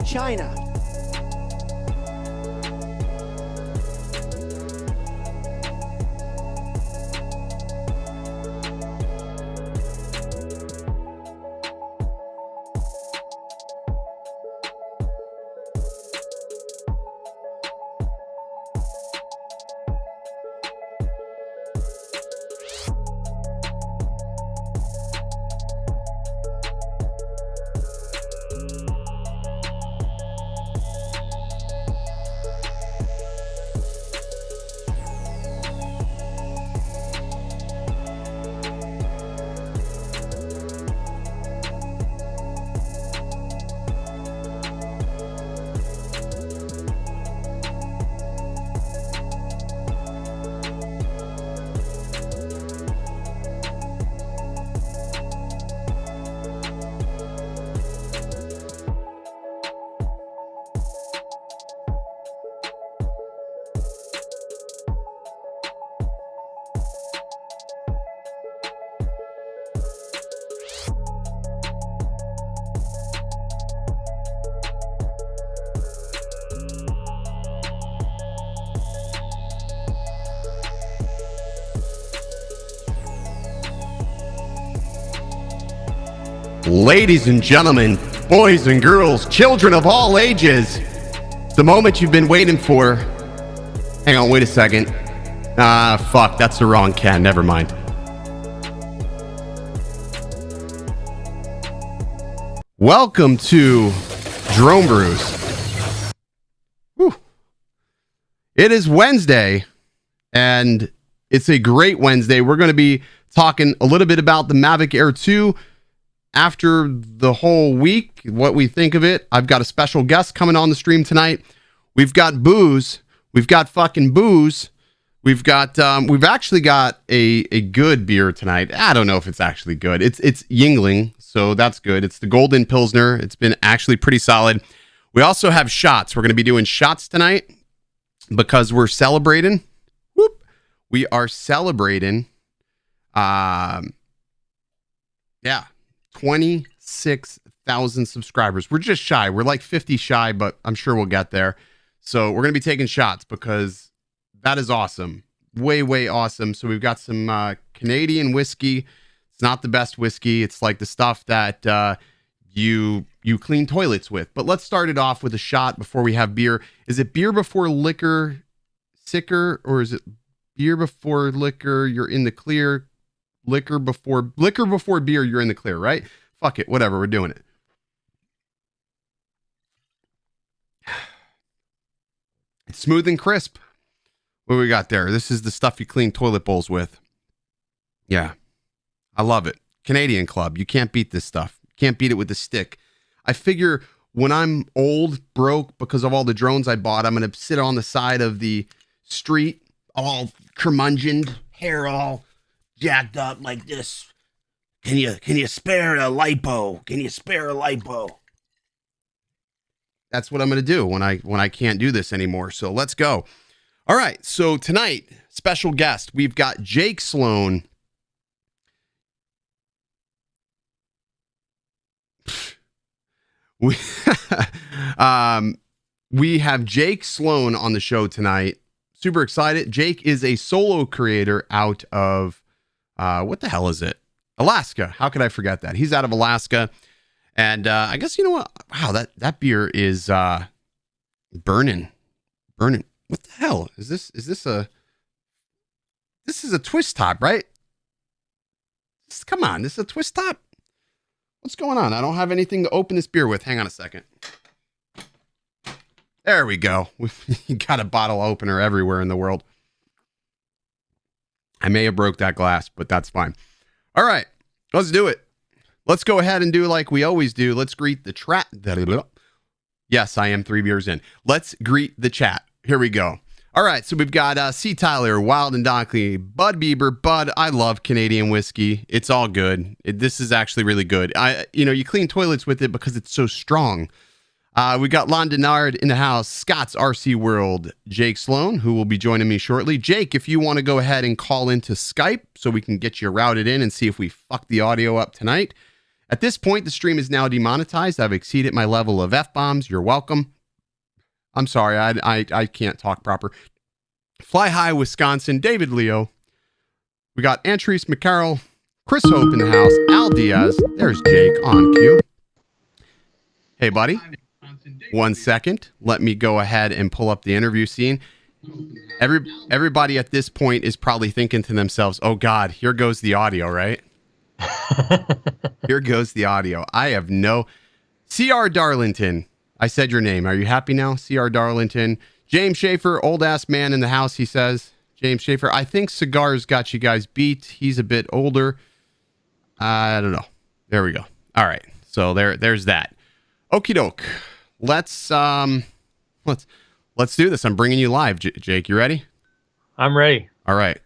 China. Ladies and gentlemen, boys and girls, children of all ages, the moment you've been waiting for. Hang on, wait a second. Fuck, that's the wrong can. Never mind. Welcome to Drone Brews. Whew. It is Wednesday, and it's a great Wednesday. We're going to be talking a little bit about the Mavic Air 2 after the whole week, what we think of it. I've got a special guest coming on the stream tonight. We've got booze. We've got fucking booze. We've actually got a good beer tonight. I don't know if it's actually good. It's Yingling, so that's good. It's the Golden Pilsner. It's been actually pretty solid. We also have shots. We're going to be doing shots tonight because we're celebrating. Whoop. We are celebrating. 26,000 subscribers. We're just shy. We're like 50 shy, but I'm sure we'll get there. So we're going to be taking shots because that is awesome. Way, way awesome. So we've got some Canadian whiskey. It's not the best whiskey. It's like the stuff that you clean toilets with. But let's start it off with a shot before we have beer. Is it beer before liquor sicker, or is it beer before liquor, you're in the clear? Liquor before beer, you're in the clear, right? Fuck it, whatever, we're doing it. It's smooth and crisp. What do we got there? This is the stuff you clean toilet bowls with. Yeah, I love it. Canadian Club, you can't beat this stuff. You can't beat it with a stick. I figure when I'm old, broke, because of all the drones I bought, I'm going to sit on the side of the street, all curmudgeoned, hair all jacked up like this. Can you spare a lipo? Can you spare a lipo? That's what I'm going to do when I can't do this anymore. So let's go. All right. So tonight, special guest, we've got Jake Sloan. We have Jake Sloan on the show tonight. Super excited. Jake is a solo creator out of what the hell is it? Alaska. How could I forget that? He's out of Alaska. And I guess, you know what? Wow, that beer is burning. What the hell? Is this a twist top, right? Come on, this is a twist top? What's going on? I don't have anything to open this beer with. Hang on a second. There we go. We got a bottle opener everywhere in the world. I may have broke that glass, but that's fine. All right, let's do it. Let's go ahead and do like we always do. Let's greet the chat. Yes, I am 3 beers in. Let's greet the chat. Here we go. All right, so we've got C. Tyler, Wild and Dockley, Bud Bieber. Bud, I love Canadian whiskey. It's all good. This is actually really good. You clean toilets with it because it's so strong. We got Lon Denard in the house, Scott's RC World, Jake Sloan, who will be joining me shortly. Jake, if you want to go ahead and call into Skype so we can get you routed in and see if we fuck the audio up tonight. At this point, the stream is now demonetized. I've exceeded my level of F-bombs. You're welcome. I'm sorry, I can't talk proper. Fly High, Wisconsin, David Leo. We got Antrice McCarroll, Chris Hope in the house, Al Diaz. There's Jake on cue. Hey, buddy. 1 second. Let me go ahead and pull up the interview scene. Everybody at this point is probably thinking to themselves, oh, God, here goes the audio, right? Here goes the audio. I have no... C.R. Darlington. I said your name. Are you happy now? C.R. Darlington. James Schaefer, old-ass man in the house, he says. James Schaefer. I think Cigars got you guys beat. He's a bit older. I don't know. There we go. All right. So there's that. Okie doke. Let's do this. I'm bringing you live. Jake, you ready? I'm ready. All right.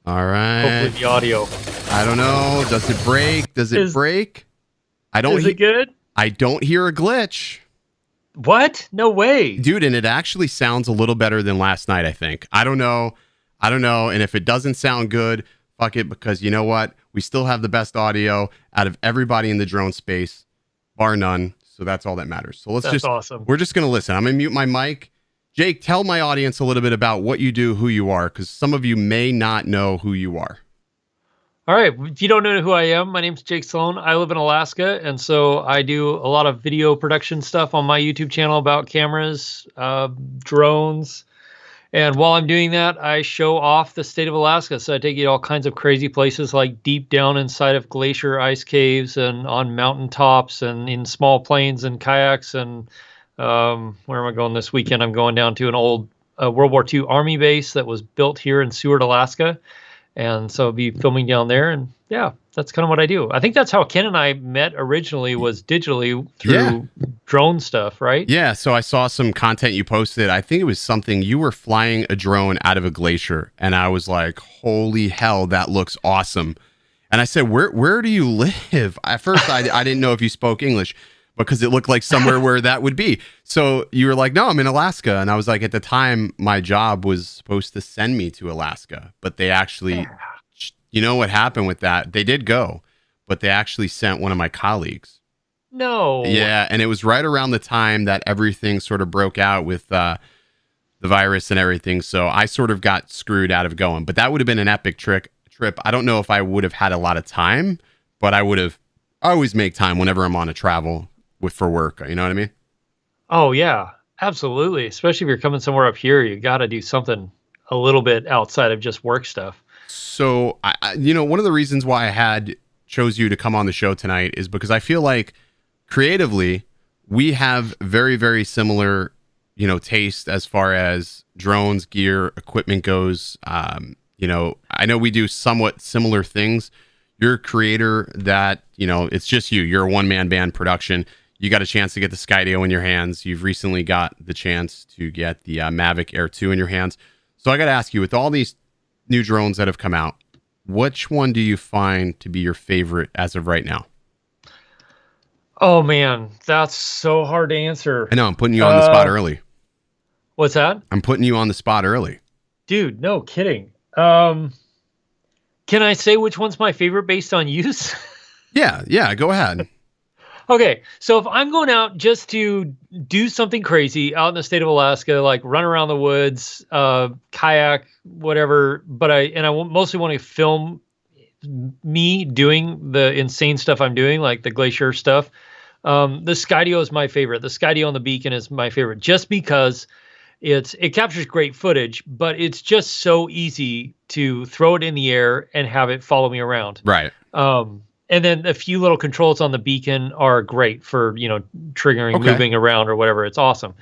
Hopefully the audio. I don't know. Does it break? Does it break? Is it good? I don't hear a glitch. What? No way. Dude, and it actually sounds a little better than last night, I think. I don't know. And if it doesn't sound good, fuck it, because you know what? We still have the best audio out of everybody in the drone space, bar none. So that's all that matters. So that's awesome. We're just going to listen. I'm going to mute my mic. Jake, tell my audience a little bit about what you do, who you are, because some of you may not know who you are. All right. If you don't know who I am, my name's Jake Sloan. I live in Alaska, and so I do a lot of video production stuff on my YouTube channel about cameras, drones. And while I'm doing that, I show off the state of Alaska. So I take you to all kinds of crazy places, like deep down inside of glacier ice caves and on mountain tops and in small planes and kayaks. And where am I going this weekend? I'm going down to an old World War II Army base that was built here in Seward, Alaska. And so I'll be filming down there. And yeah, that's kind of what I do. I think that's how Ken and I met originally, was digitally through drone stuff, right? Yeah. So I saw some content you posted. I think it was something, you were flying a drone out of a glacier. And I was like, holy hell, that looks awesome. And I said, where do you live? At first, I didn't know if you spoke English, because it looked like somewhere where that would be. So you were like, no, I'm in Alaska. And I was like, at the time, my job was supposed to send me to Alaska, but they actually, you know what happened with that? They did go, but they actually sent one of my colleagues. No. Yeah. And it was right around the time that everything sort of broke out with the virus and everything. So I sort of got screwed out of going, but that would have been an epic trip. I don't know if I would have had a lot of time, but I always make time whenever I'm on a travel for work, you know what I mean? Oh yeah, absolutely. Especially if you're coming somewhere up here, you got to do something a little bit outside of just work stuff. So, one of the reasons why I chose you to come on the show tonight is because I feel like creatively we have very, very similar, taste as far as drones, gear, equipment goes. I know we do somewhat similar things. You're a creator that, it's just you. You're a one-man band production. You got a chance to get the Skydio in your hands. You've recently got the chance to get the Mavic Air 2 in your hands. So I got to ask you, with all these new drones that have come out, which one do you find to be your favorite as of right now? Oh, man, that's so hard to answer. I know, I'm putting you on the spot early. What's that? I'm putting you on the spot early. Dude, no kidding. Can I say which one's my favorite based on use? Yeah, go ahead. Okay, so if I'm going out just to do something crazy out in the state of Alaska, like run around the woods, kayak, whatever, but I mostly want to film me doing the insane stuff I'm doing, like the glacier stuff. The Skydio is my favorite. The Skydio on the beacon is my favorite, just because it captures great footage, but it's just so easy to throw it in the air and have it follow me around. Right. And then a few little controls on the beacon are great for, triggering, moving around or whatever. It's awesome.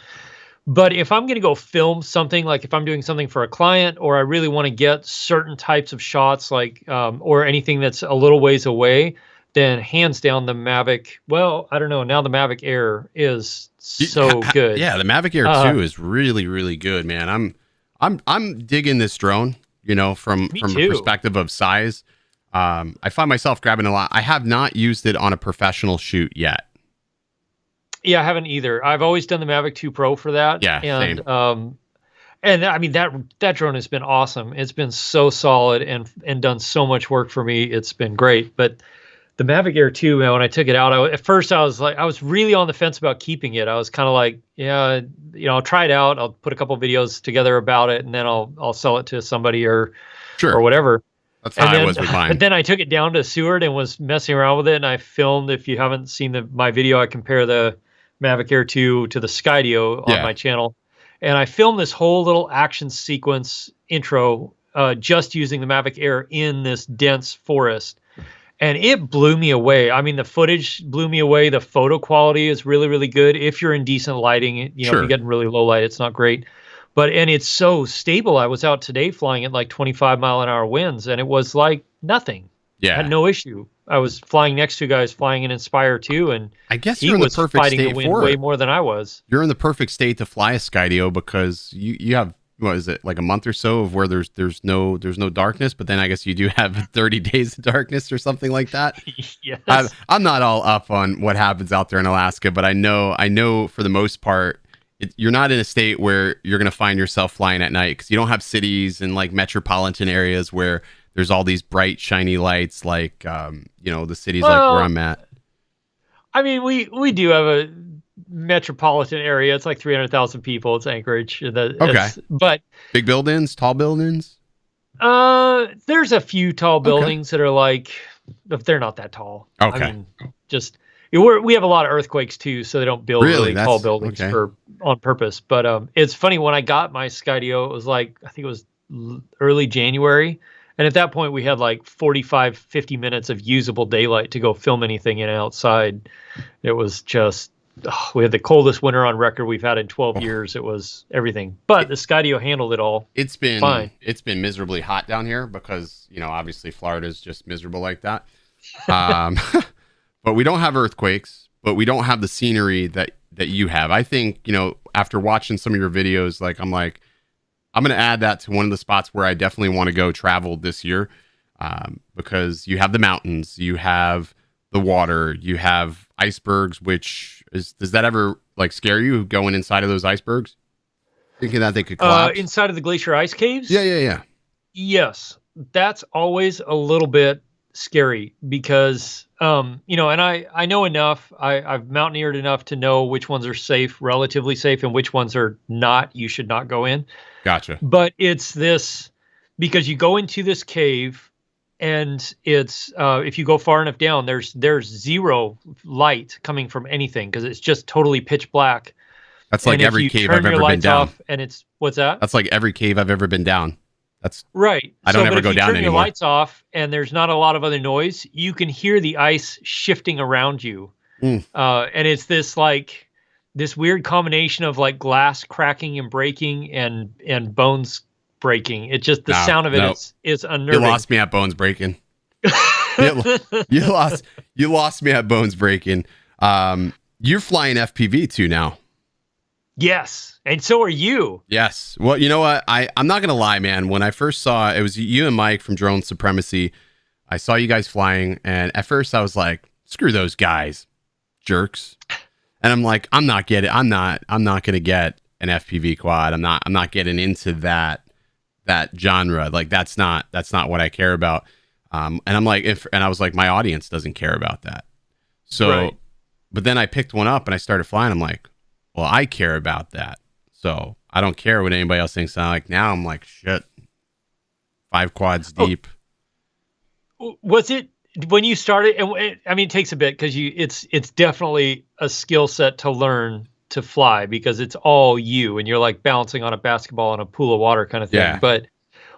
But if I'm going to go film something, like if I'm doing something for a client, or I really want to get certain types of shots, like, or anything that's a little ways away, then hands down the Mavic. Well, I don't know. Now the Mavic Air is so good. Yeah, the Mavic Air 2 is really, really good, man. I'm digging this drone, from a perspective of size. I find myself grabbing a lot. I have not used it on a professional shoot yet. Yeah, I haven't either. I've always done the Mavic 2 Pro for that. Yeah, And same. and I mean that drone has been awesome. It's been so solid and done so much work for me. It's been great. But the Mavic Air 2, man, when I took it out, at first I was like, I was really on the fence about keeping it. I was kind of like, yeah, I'll try it out. I'll put a couple videos together about it, and then I'll sell it to somebody or whatever. That's how And I then, was with mine. but then I took it down to Seward and was messing around with it, and I filmed. If you haven't seen my video, I compare the Mavic Air 2 to the Skydio on my channel, and I filmed this whole little action sequence intro just using the Mavic Air in this dense forest. And it blew me away. I mean, the footage blew me away. The photo quality is really, really good. If you're in decent lighting, if you get in really low light, it's not great. And it's so stable. I was out today flying at like 25-mile-an-hour winds, and it was like nothing. Yeah. I had no issue. I was flying next to guys flying an Inspire 2, and I guess you're in the perfect fighting state the wind for way it. more than I was. You're in the perfect state to fly a Skydio because you have, what is it, like a month or so of where there's no darkness, but then I guess you do have 30 days of darkness or something like that. Yes. I'm not all up on what happens out there in Alaska, but I know for the most part, you're not in a state where you're going to find yourself flying at night because you don't have cities and like metropolitan areas where there's all these bright, shiny lights like, the cities like where I'm at. I mean, we do have a metropolitan area. It's like 300,000 people. It's Anchorage. Okay. But big buildings, tall buildings? There's a few tall buildings that are like, they're not that tall. Okay. I mean, we have a lot of earthquakes too, so they don't build really tall buildings on purpose. But it's funny, when I got my Skydio, it was like, I think it was early January. And at that point we had like 50 minutes of usable daylight to go film anything in outside. It was just, we had the coldest winter on record we've had in 12 years. It was everything, but the Skydio handled it all. It's been fine. It's been miserably hot down here because, obviously Florida's just miserable like that. But we don't have earthquakes, but we don't have the scenery that you have. I think, after watching some of your videos, I'm going to add that to one of the spots where I definitely want to go travel this year, because you have the mountains, you have the water, you have icebergs, does that ever scare you going inside of those icebergs? Thinking that they could collapse? Inside of the glacier ice caves? Yeah. Yes. That's always a little bit scary because, and I know enough, I've mountaineered enough to know which ones are safe, relatively safe, and which ones are not, you should not go in. Gotcha. But it's this, because you go into this cave and it's, if you go far enough down, there's zero light coming from anything because it's just totally pitch black. That's like every cave I've ever been down. And it's, what's that? That's like every cave I've ever been down. That's right. I don't ever go down anymore. If you turn your lights off and there's not a lot of other noise, you can hear the ice shifting around you. And it's this this weird combination of glass cracking and breaking and bones breaking. It just, the sound of it is unnerving. You lost me at bones breaking. you lost me at bones breaking. You're flying FPV too now. Yes, and so are you. Yes. Well, you know what? I'm not going to lie, man. When I first saw it was you and Mike from Drone Supremacy. I saw you guys flying, and at first I was like, screw those guys, jerks. And I'm like, I'm not going to get an FPV quad. I'm not getting into that genre. That's not what I care about. And I'm like, and I was like, my audience doesn't care about that. So, but then I picked one up and I started flying. I'm like, well, I care about that. So I don't care what anybody else thinks. Now I'm like, shit, 5 quads deep. Was it when you started? And I mean, it takes a bit because it's definitely a skill set to learn to fly because it's all you and you're balancing on a basketball in a pool of water kind of thing. Yeah. But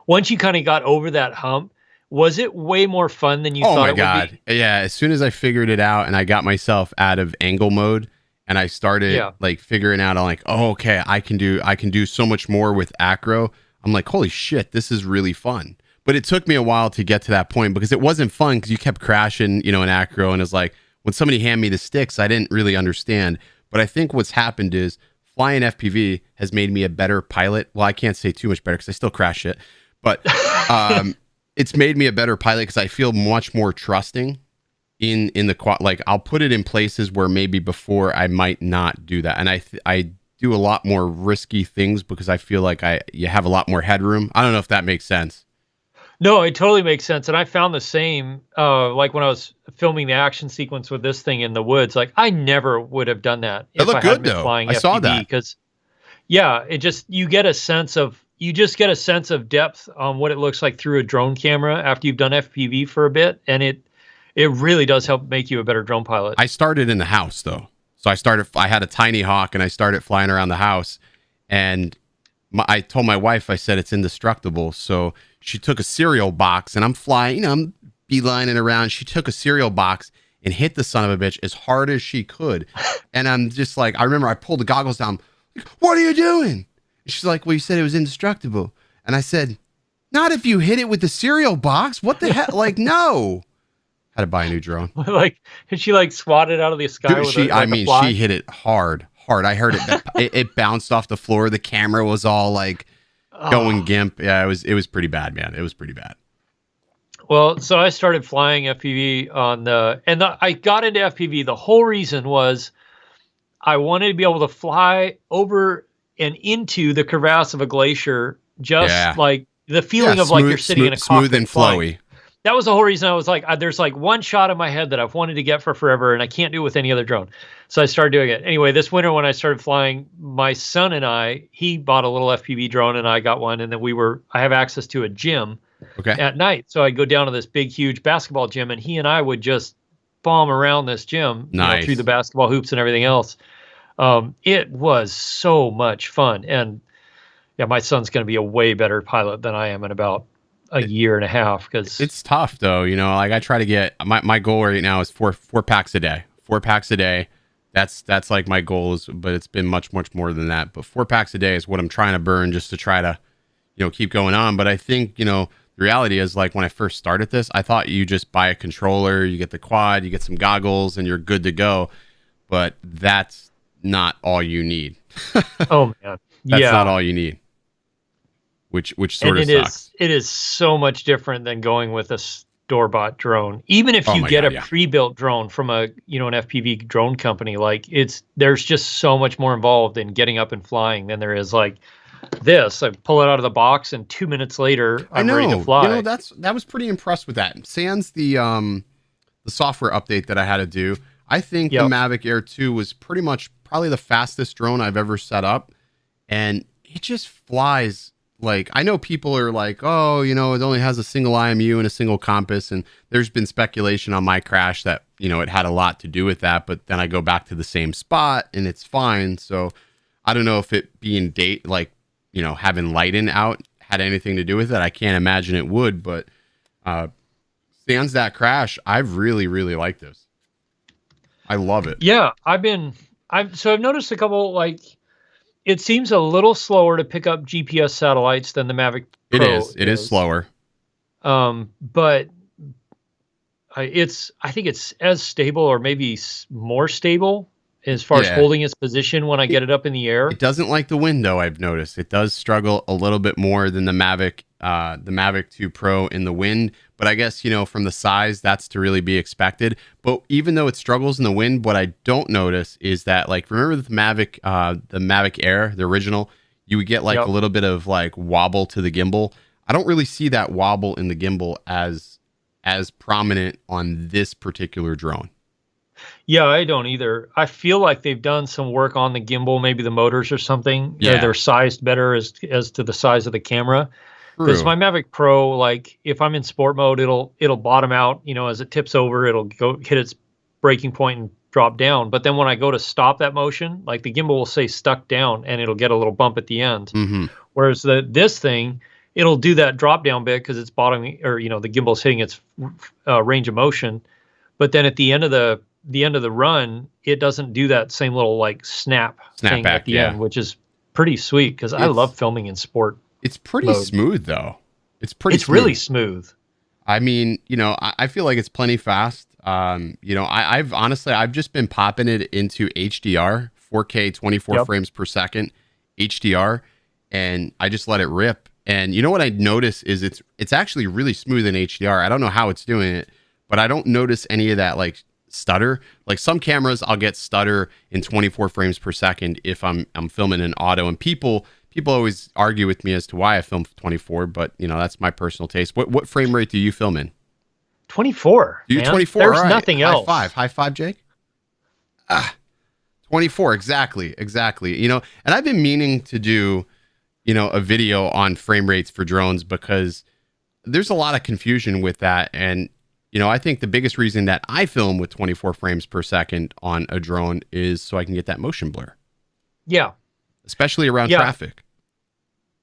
once you kind of got over that hump, was it way more fun than you thought it would be? Oh my God. Yeah. As soon as I figured it out and I got myself out of angle mode, and I started figuring out, I'm like, oh, okay, I can do so much more with acro. I'm like, holy shit, this is really fun. But it took me a while to get to that point because it wasn't fun because you kept crashing, in acro. And it's like, when somebody handed me the sticks, I didn't really understand. But I think what's happened is flying FPV has made me a better pilot. Well, I can't say too much better because I still crash shit. But it's made me a better pilot because I feel much more trusting in the quad. Like I'll put it in places where maybe before I might not do that, and I do a lot more risky things because I feel like you have a lot more headroom. I don't know if that makes sense. No, it totally makes sense. And I found the same, like when I was filming the action sequence with this thing in the woods, like I never would have done that It if looked I good hadn't been though. flying I saw FPV. that. Because yeah, it just, you get a sense of, you just get a sense of depth on what it looks like through a drone camera after you've done FPV for a bit. And it really does help make you a better drone pilot. I started in the house though. So I had a tiny hawk and I started flying around the house, and I told my wife, I said, it's indestructible. So she took a cereal box, and I'm flying, I'm beelining around. She took a cereal box and hit the son of a bitch as hard as she could. And I'm just like, I remember I pulled the goggles down. Like, what are you doing? And she's like, well, you said it was indestructible. And I said, not if you hit it with the cereal box. What the hell? Like, no. Had to buy a new drone. Like, and she like swatted out of the sky. Dude, she hit it hard. I heard it. It bounced off the floor. The camera was all like going gimp. Yeah, it was pretty bad, man. It was pretty bad. Well, so I started flying FPV I got into FPV. The whole reason was I wanted to be able to fly over and into the crevasse of a glacier, like the feeling of like you're sitting in a cockpit smooth and flowy. Flying. That was the whole reason I was like, there's like one shot in my head that I've wanted to get for forever, and I can't do it with any other drone. So I started doing it. Anyway, this winter when I started flying, my son and he bought a little FPV drone, and I got one, and then I have access to a gym at night. So I'd go down to this big, huge basketball gym, and he and I would just bomb around this gym through the basketball hoops and everything else. It was so much fun. And yeah, my son's going to be a way better pilot than I am in about a year and a half, because it's tough though. Like I try to get my goal right now is four packs a day. 4 packs a day. That's like my goal but it's been much more than that. But 4 packs a day is what I'm trying to burn just to try to, keep going on. But I think, the reality is, like when I first started this, I thought you just buy a controller, you get the quad, you get some goggles, and you're good to go. But that's not all you need. Oh man. That's not all you need. Which sort of sucks. It is so much different than going with a store-bought drone. Even if you get a pre-built drone from an FPV drone company, like there's just so much more involved in getting up and flying than there is like this. I pull it out of the box, and 2 minutes later I'm ready to fly. That was pretty impressed with that. Sans the software update that I had to do. I think the Mavic Air 2 was probably the fastest drone I've ever set up, and it just flies. Like, I know people are like, oh, it only has a single IMU and a single compass. And there's been speculation on my crash that, it had a lot to do with that. But then I go back to the same spot and it's fine. So I don't know if it being having lighten out had anything to do with it. I can't imagine it would. But sans that crash, I've really, really liked this. I love it. Yeah, I've noticed a couple, like, it seems a little slower to pick up GPS satellites than the Mavic Pro. It is slower. But I think it's as stable, or maybe more stable, as far as holding its position when I get it up in the air. It doesn't like the wind, though. I've noticed it does struggle a little bit more than the Mavic 2 Pro in the wind. But I guess, from the size, that's to really be expected. But even though it struggles in the wind, what I don't notice is that, like, remember the Mavic Air, the original, you would get like a little bit of like wobble to the gimbal. I don't really see that wobble in the gimbal as prominent on this particular drone. Yeah, I don't either. I feel like they've done some work on the gimbal, maybe the motors or something. Yeah. They're sized better as to the size of the camera. Because my Mavic Pro, like if I'm in sport mode, it'll bottom out, as it tips over, it'll go hit its breaking point and drop down. But then when I go to stop that motion, like the gimbal will say stuck down and it'll get a little bump at the end. Mm-hmm. Whereas this thing, it'll do that drop down bit because it's bottoming, or the gimbal's hitting its range of motion. But then at the end of the run, it doesn't do that same little like snap thing back at the end, which is pretty sweet because I love filming in sport. It's pretty smooth though. It's really smooth. I mean, I feel like it's plenty fast. I've just been popping it into HDR, 4K, 24 frames per second, HDR, and I just let it rip. And what I notice is it's actually really smooth in HDR. I don't know how it's doing it, but I don't notice any of that like stutter. Like some cameras, I'll get stutter in 24 frames per second if I'm filming in auto, and people always argue with me as to why I film 24, but you know, that's my personal taste. What frame rate do you film in? 24. Do you man. 24? There's All right. nothing else. High five, Jake. 24, exactly. You know, and I've been meaning to do, you know, a video on frame rates for drones because there's a lot of confusion with that. And, you know, I think the biggest reason that I film with 24 frames per second on a drone is so I can get that motion blur. Yeah. Especially around traffic.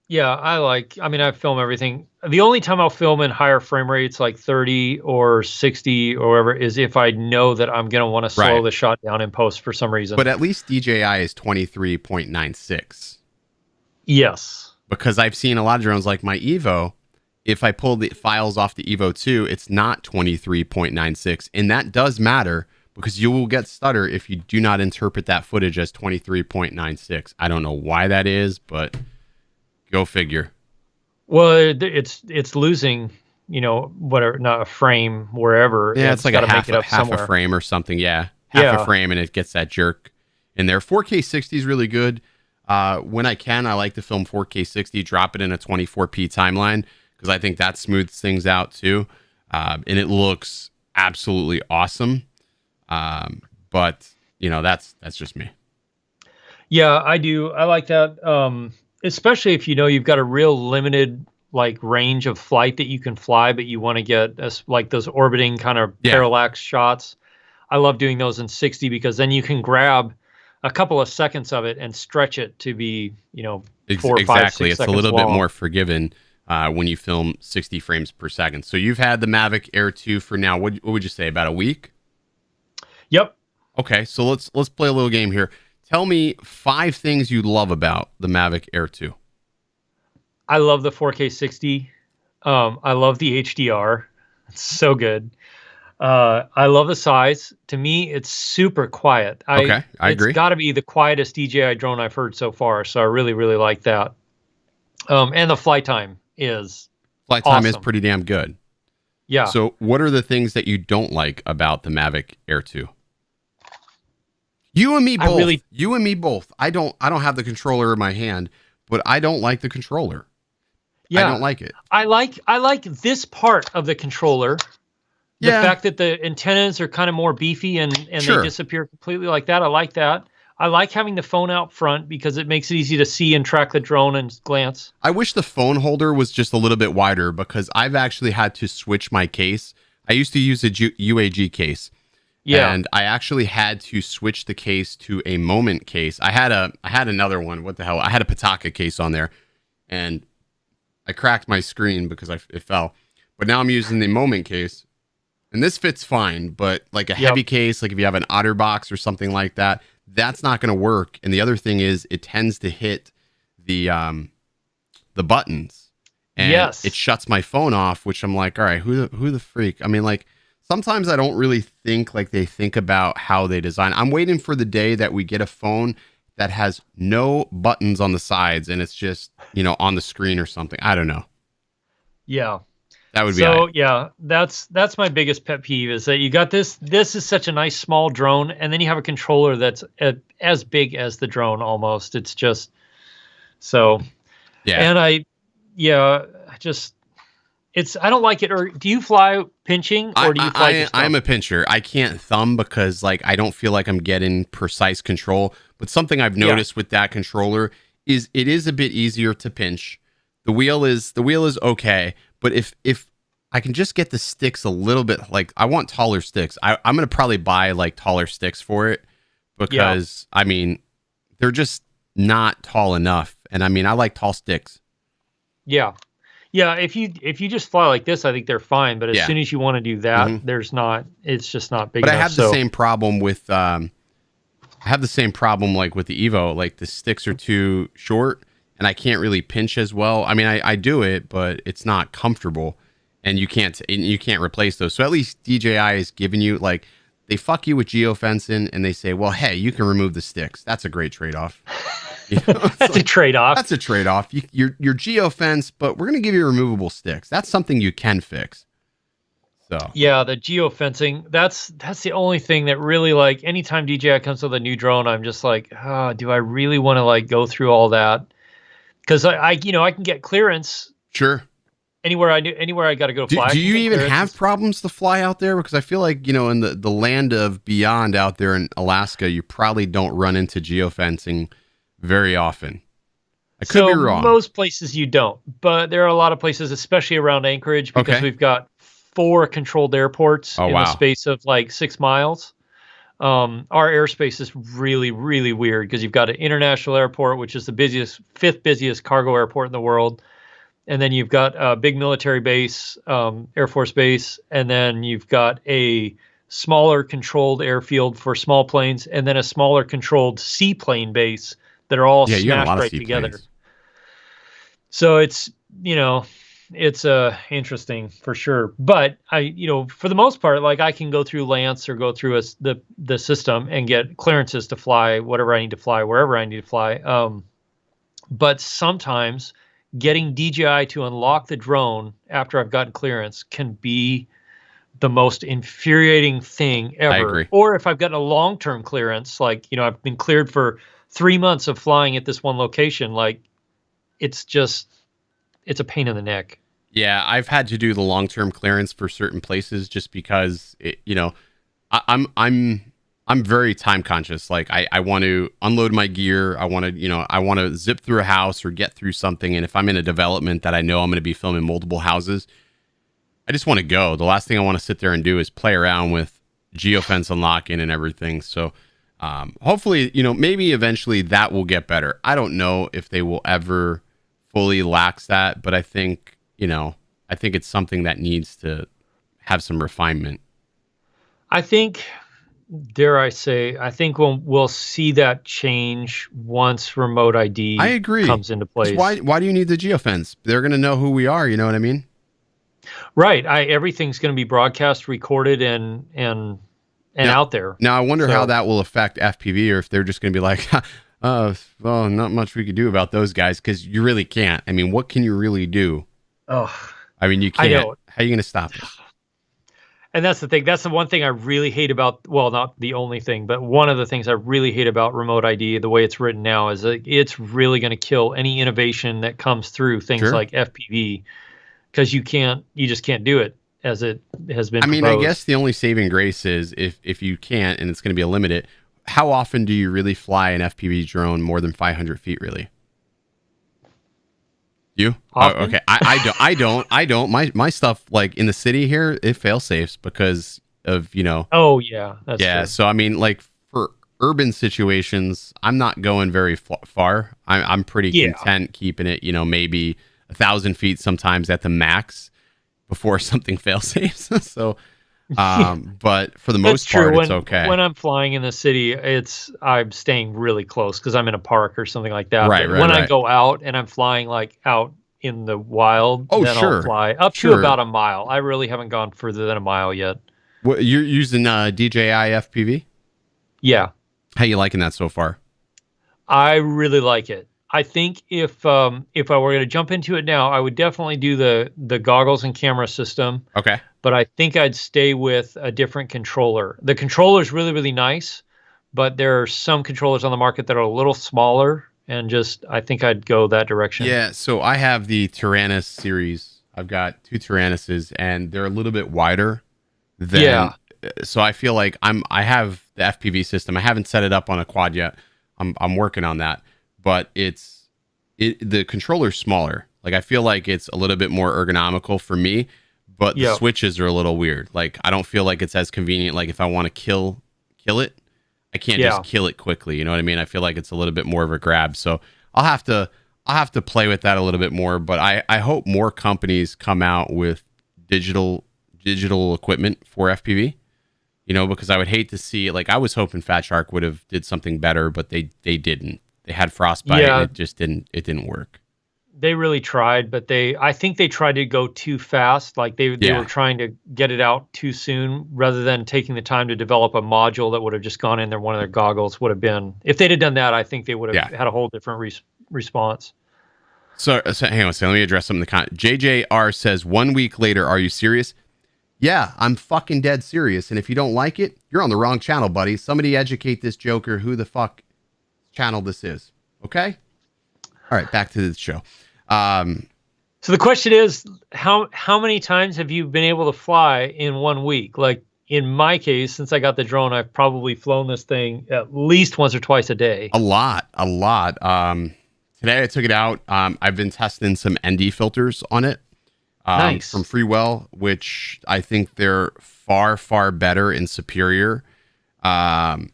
Yeah, I film everything. The only time I'll film in higher frame rates, like 30 or 60 or whatever, is if I know that I'm going to want to slow the shot down in post for some reason. But at least DJI is 23.96. Yes. Because I've seen a lot of drones like my Evo. If I pull the files off the Evo 2, it's not 23.96. And that does matter because you will get stutter if you do not interpret that footage as 23.96. I don't know why that is, but go figure. Well, it's losing, you know, whatever, not a frame wherever. Yeah, it's like a half a frame or something. Yeah, half a frame, and it gets that jerk in there. 4K 60 is really good. When I can, I like to film 4K 60, drop it in a 24p timeline because I think that smooths things out too, and it looks absolutely awesome. But you know, that's just me. Yeah, I do. I like that. Especially if you know you've got a real limited like range of flight that you can fly, but you want to get like those orbiting kind of parallax shots. I love doing those in 60 because then you can grab a couple of seconds of it and stretch it to be, you know, 4, 5, 6 It's a little bit more forgiven when you film 60 frames per second. So you've had the Mavic Air 2 for now. What would you say, about a week? Yep. Okay, so let's play a little game here. Tell me 5 things you love about the Mavic Air 2. I love the 4K 60. I love the HDR. It's so good. I love the size. To me, it's super quiet. I agree. It's got to be the quietest DJI drone I've heard so far. So I really, really like that. And the flight time is awesome. Pretty damn good. Yeah. So what are the things that you don't like about the Mavic Air 2? You and me both. I don't have the controller in my hand, but I don't like the controller. Yeah. I don't like it. I like this part of the controller. The fact that the antennas are kind of more beefy and they disappear completely like that. I like that. I like having the phone out front because it makes it easy to see and track the drone and glance. I wish the phone holder was just a little bit wider because I've actually had to switch my case. I used to use a UAG case. Yeah. And I actually had to switch the case to a Moment case. I had another one. What the hell? I had a Pataka case on there, and I cracked my screen because it fell. But now I'm using the Moment case, and this fits fine. But like a heavy case, like if you have an OtterBox or something like that, that's not going to work. And the other thing is, it tends to hit the buttons, and it shuts my phone off. Which I'm like, all right, who the freak? I mean, like. Sometimes I don't really think like they think about how they design. I'm waiting for the day that we get a phone that has no buttons on the sides and it's just, you know, on the screen or something. I don't know. Yeah. That would be so. Yeah, that's my biggest pet peeve is that you got this. This is such a nice small drone, and then you have a controller that's as big as the drone almost. It's just so. Yeah. And I don't like it. Or do you fly pinching or do you fly just I'm a pincher. I can't thumb because like I don't feel like I'm getting precise control. But something I've noticed with that controller is it is a bit easier to pinch. The wheel is okay, but if I can just get the sticks a little bit, like I want taller sticks. I'm gonna probably buy like taller sticks for it because I mean they're just not tall enough. And I mean I like tall sticks. Yeah. Yeah, if you just fly like this, I think they're fine. But as soon as you want to do that, it's just not big enough. But I have the same problem with, like with the Evo, like the sticks are too short and I can't really pinch as well. I mean, I do it, but it's not comfortable and you can't replace those. So at least DJI is giving you like, they fuck you with geofencing and they say, well, hey, you can remove the sticks. That's a great trade-off. You know, that's a trade-off. That's a trade-off. You're geofence, but we're going to give you removable sticks. That's something you can fix. So Yeah, the geofencing, that's the only thing that really, like, anytime DJI comes with a new drone, I'm just like, "Oh, do I really wanna, like, go through all that?" 'Cause I can get clearance sure. anywhere I gotta go Do, fly, I do can you get even have clearance. problems to fly out there? Because I feel like, in the land of beyond out there in Alaska, you probably don't run into geofencing very often. I could be So wrong. most places you don't, but there are a lot of places, especially around Anchorage, because Okay. we've got 4 controlled airports Oh, in the wow. space of, like, 6 miles. Our airspace is really, really weird because you've got an international airport, which is the 5th busiest cargo airport in the world, and then you've got a big military base, Air Force base, and then you've got a smaller controlled airfield for small planes, and then a smaller controlled seaplane base that are all Yeah, you got a lot smashed of right together. seaplanes. So you know, it's interesting for sure. But for the most part, like I can go through Lance or go through the system and get clearances to fly whatever I need to fly, wherever I need to fly. But sometimes getting DJI to unlock the drone after I've gotten clearance can be the most infuriating thing I ever. agree. Or if I've gotten a long-term clearance, like, I've been cleared for 3 months of flying at this one location, like it's just it's a pain in the neck. Yeah, I've had to do the long-term clearance for certain places just because I'm very time conscious. Like I want to unload my gear. I want to zip through a house or get through something. And if I'm in a development that I know I'm going to be filming multiple houses, I just want to go. The last thing I want to sit there and do is play around with geofence unlocking and everything. So hopefully, maybe eventually that will get better. I don't know if they will ever fully lax that, but I think it's something that needs to have some refinement. I think, dare I say, I think we'll see that change once remote I ID agree. comes into Because why place. why do you need the geofence? They're gonna know who we are. You know what I mean? Right. Everything's going to be broadcast, recorded, and Now, out there. now I wonder how So, that will affect FPV, or if they're just gonna be like, well, not much we could do about those guys because you really can't. I mean, what can you really do? oh, I mean, you I can't. know. How are you gonna stop it? And that's the thing. That's the one thing I really hate about, well, not the only thing, but one of the things I really hate about remote ID, the way it's written now, is that it's really going to kill any innovation that comes through things Sure. like FPV, because you just can't do it as it has been I mean, I proposed. guess the only saving grace is if you can't, and it's going to be a limited. How often do you really fly an FPV drone more than 500 feet? Really? You? Oh, Often. okay. I don't. My stuff like in the city here, it fail safes because of Oh yeah, that's Yeah. true. So I mean, like for urban situations, I'm not going very far. I'm pretty Yeah. content keeping it, maybe 1,000 feet sometimes at the max before something fail safes. So, but for the That's most true. part, it's When okay. I'm flying in the city, I'm staying really close because I'm in a park or something like that. Right. But Right. when I Right. go out and I'm flying like out in the wild, Oh, then I'll sure. fly up to Sure. about a mile. I really haven't gone further than a mile yet. What you're using DJI FPV? Yeah, How you liking that so far? I really like it. I think if I were going to jump into it now, I would definitely do the goggles and camera system. Okay. But I think I'd stay with a different controller. The controller is really, really nice, but there are some controllers on the market that are a little smaller, and just I think I'd go that direction. Yeah, so I have the Tyrannus series. I've got two Tyrannuses, and they're a little bit wider than. Yeah, So I feel like I have the FPV system. I haven't set it up on a quad yet. I'm working on that, but the controller's smaller. Like I feel like it's a little bit more ergonomical for me, but the yeah, switches are a little weird. Like I don't feel like it's as convenient. Like if I want to kill it, I can't just yeah. kill it quickly. You know what I mean? I feel like it's a little bit more of a grab. So I'll have to play with that a little bit more. But I hope more companies come out with digital equipment for FPV. Because I would hate to see, like, I was hoping Fat Shark would have did something better, but they didn't. They had frostbite and Yeah, it didn't work. they really tried, but I think they tried to go too fast. Like they were Yeah. trying to get it out too soon rather than taking the time to develop a module that would have just gone in there. One of their goggles would have been, if they'd have done that, I think they would have Yeah. had a whole different response. So hang on a second. Let me address something. JJR says 1 week later, are you serious? Yeah, I'm fucking dead serious. And if you don't like it, you're on the wrong channel, buddy. Somebody educate this joker who the fuck channel this is. Okay? All right, back to the show. So the question is, how many times have you been able to fly in 1 week? Like in my case, since I got the drone, I've probably flown this thing at least once or twice a day. A lot. Today I took it out. I've been testing some ND filters on it. Nice. From Freewell, which I think they're far, far better and superior than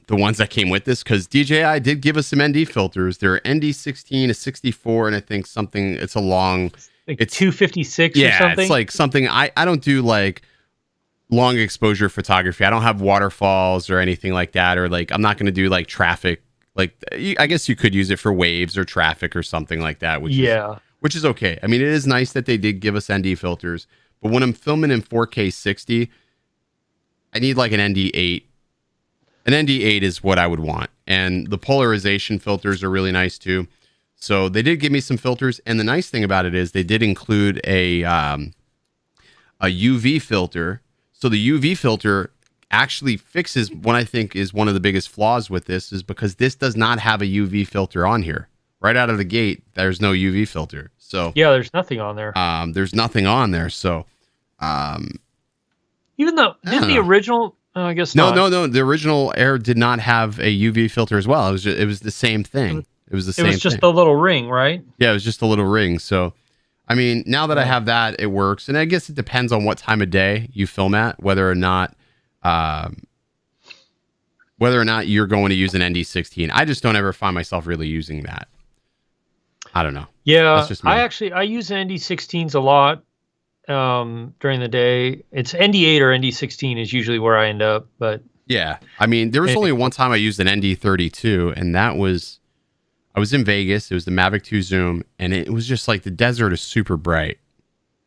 the ones that came with this, because DJI did give us some ND filters. They're ND16, a 64, and I think something, it's a long... Like it's 256 or something? It's like something... I don't do like long exposure photography. I don't have waterfalls or anything like that, or like I'm not going to do like traffic. Like I guess you could use it for waves or traffic or something like that, which is okay. I mean, it is nice that they did give us ND filters, but when I'm filming in 4K 60, I need like an ND8. An ND8 is what I would want. And the polarization filters are really nice too. So they did give me some filters. And the nice thing about it is they did include a UV filter. So the UV filter actually fixes what I think is one of the biggest flaws with this, is because this does not have a UV filter on here. Right out of the gate, there's no UV filter. So yeah, there's nothing on there. There's nothing on there. So even though didn't the original I guess no, not. no. The original Air did not have a UV filter as well. It was the same thing. It was just a little ring, right? Yeah, it was just a little ring. So, I mean, now that I have that, it works. And I guess it depends on what time of day you film at, whether or not you're going to use an ND16. I just don't ever find myself really using that. I don't know. Yeah, that's just me. I use ND16s a lot during the day. It's ND8 or ND16 is usually where I end up, but yeah, I mean, there was only one time I used an ND32, and I was in Vegas. It was the Mavic 2 Zoom, and it was just like the desert is super bright.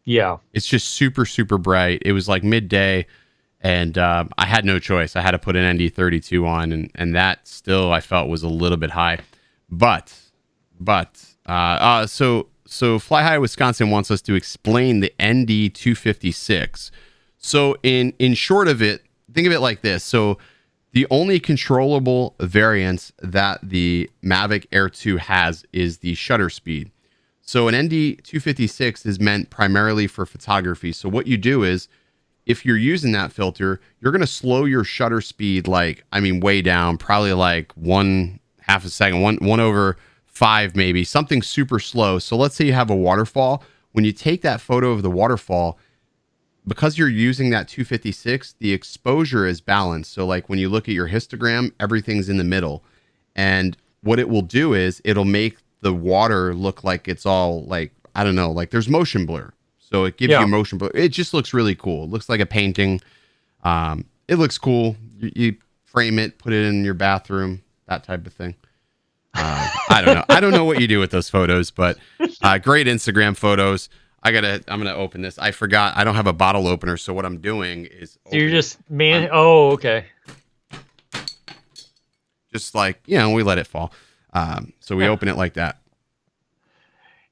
Yeah, it's just super, super bright. It was like midday, and I had no choice. I had to put an ND32 on, and that still I felt was a little bit high, So Fly High Wisconsin wants us to explain the ND256. So in short of it, think of it like this. So the only controllable variance that the Mavic Air 2 has is the shutter speed. So an ND256 is meant primarily for photography. So what you do is, if you're using that filter, you're going to slow your shutter speed way down, probably like 1/2 a second, 1/5 maybe, something super slow. So let's say you have a waterfall. When you take that photo of the waterfall, because you're using that 256, the exposure is balanced. So like when you look at your histogram, everything's in the middle. And what it will do is it'll make the water look like it's all like, I don't know, like there's motion blur. So it gives you motion blur. It just looks really cool. It looks like a painting. It looks cool. You frame it, put it in your bathroom, that type of thing. I don't know. I don't know what you do with those photos, but great Instagram photos. I'm gonna open this. I forgot I don't have a bottle opener, so what I'm doing is you're just oh, okay. Just like, we let it fall. So we open it like that.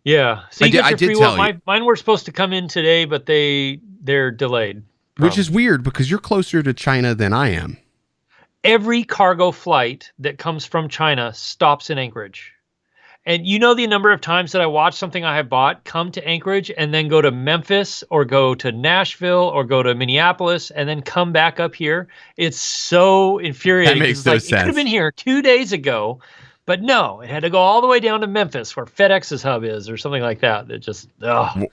Yeah. So I did tell you. Mine were supposed to come in today, but they're delayed. Which is weird because you're closer to China than I am. Every cargo flight that comes from China stops in Anchorage. And you know the number of times that I watch something I have bought come to Anchorage and then go to Memphis or go to Nashville or go to Minneapolis and then come back up here. It's so infuriating. That makes no sense. It could have been here 2 days ago, but no, it had to go all the way down to Memphis where FedEx's hub is or something like that. It just,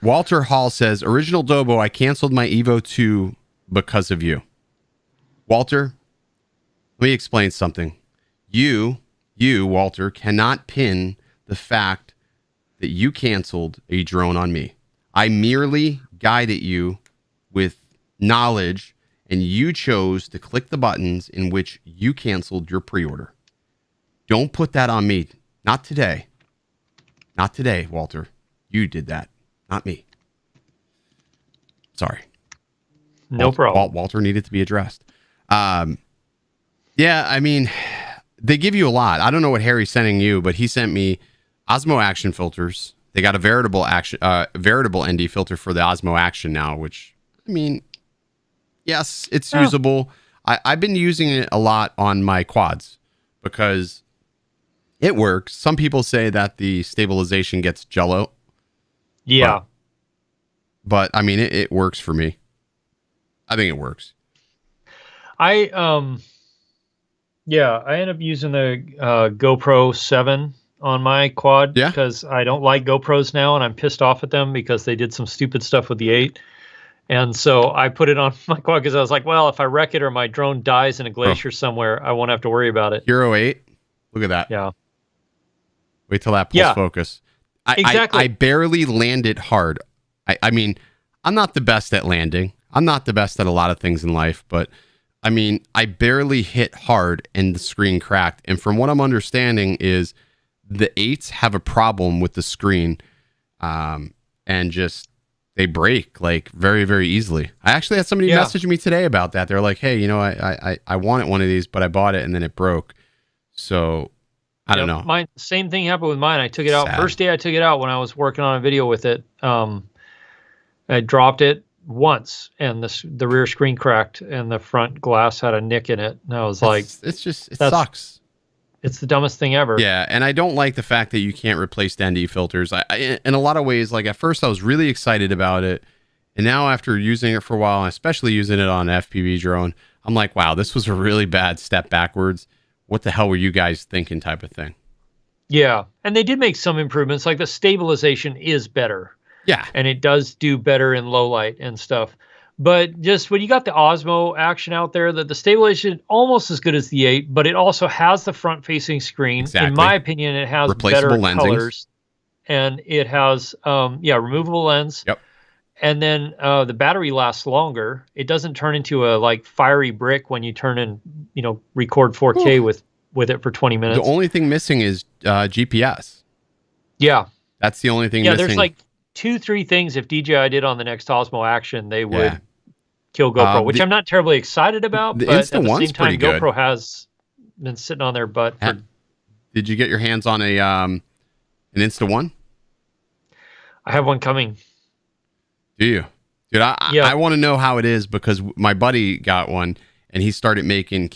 Walter Hall says, original Dobo, I canceled my Evo 2 because of you. Walter, let me explain something. You, Walter, cannot pin the fact that you canceled a drone on me. I merely guided you with knowledge, and you chose to click the buttons in which you canceled your pre-order. Don't put that on me. Not today. Not today, Walter. You did that, not me. Sorry. No problem. Walter needed to be addressed. Yeah, I mean, they give you a lot. I don't know what Harry's sending you, but he sent me Osmo Action filters. They got a veritable ND filter for the Osmo Action now, which I mean, yes, it's usable. I've been using it a lot on my quads because it works. Some people say that the stabilization gets jello. Yeah. But I mean, it works for me. I think it works. I end up using the GoPro 7 on my quad because I don't like GoPros now, and I'm pissed off at them because they did some stupid stuff with the 8. And so I put it on my quad because I was like, well, if I wreck it or my drone dies in a glacier somewhere, I won't have to worry about it. Hero 8. Look at that. Yeah. Wait till that pulls focus. Exactly. I barely landed hard. I mean, I'm not the best at landing. I'm not the best at a lot of things in life, but I mean, I barely hit hard and the screen cracked. And from what I'm understanding is the 8s have a problem with the screen and just they break like very, very easily. I actually had somebody message me today about that. They're like, hey, you know, I wanted one of these, but I bought it and then it broke. So I don't know. Same thing happened with mine. I took it out. First day I took it out when I was working on a video with it. I dropped it once and the rear screen cracked and the front glass had a nick in it. And I was like, it sucks. It's the dumbest thing ever. Yeah. And I don't like the fact that you can't replace ND filters. I in a lot of ways, like at first I was really excited about it. And now after using it for a while, especially using it on an FPV drone, I'm like, wow, this was a really bad step backwards. What the hell were you guys thinking type of thing? Yeah. And they did make some improvements. Like the stabilization is better. Yeah. And it does do better in low light and stuff. But just when you got the Osmo action out there, the stabilization almost as good as the 8, but it also has the front facing screen. Exactly. In my opinion, it has better colors. And it has removable lens. Yep. And then the battery lasts longer. It doesn't turn into a like fiery brick when you turn in, record 4K with it for 20 minutes. The only thing missing is GPS. Yeah. That's the only thing missing. Yeah, there's like 2-3 things if DJI did on the next Osmo action, they would kill GoPro, which I'm not terribly excited about, but at the same time, GoPro has been sitting on their butt. Did you get your hands on an Insta-1? I have one coming. Do you? Dude, I want to know how it is because my buddy got one and he started made it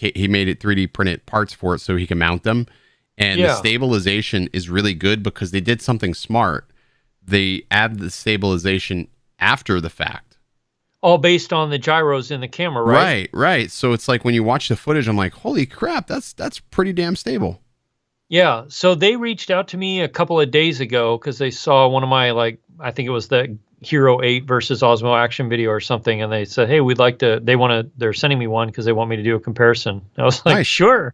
3D printed parts for it so he can mount them. And the stabilization is really good because they did something smart. They add the stabilization after the fact. All based on the gyros in the camera, right? Right. So it's like when you watch the footage, I'm like, holy crap, that's pretty damn stable. Yeah. So they reached out to me a couple of days ago because they saw one of my, I think it was the Hero 8 versus Osmo action video or something. And they said, hey, they're sending me one because they want me to do a comparison. I was like, Sure,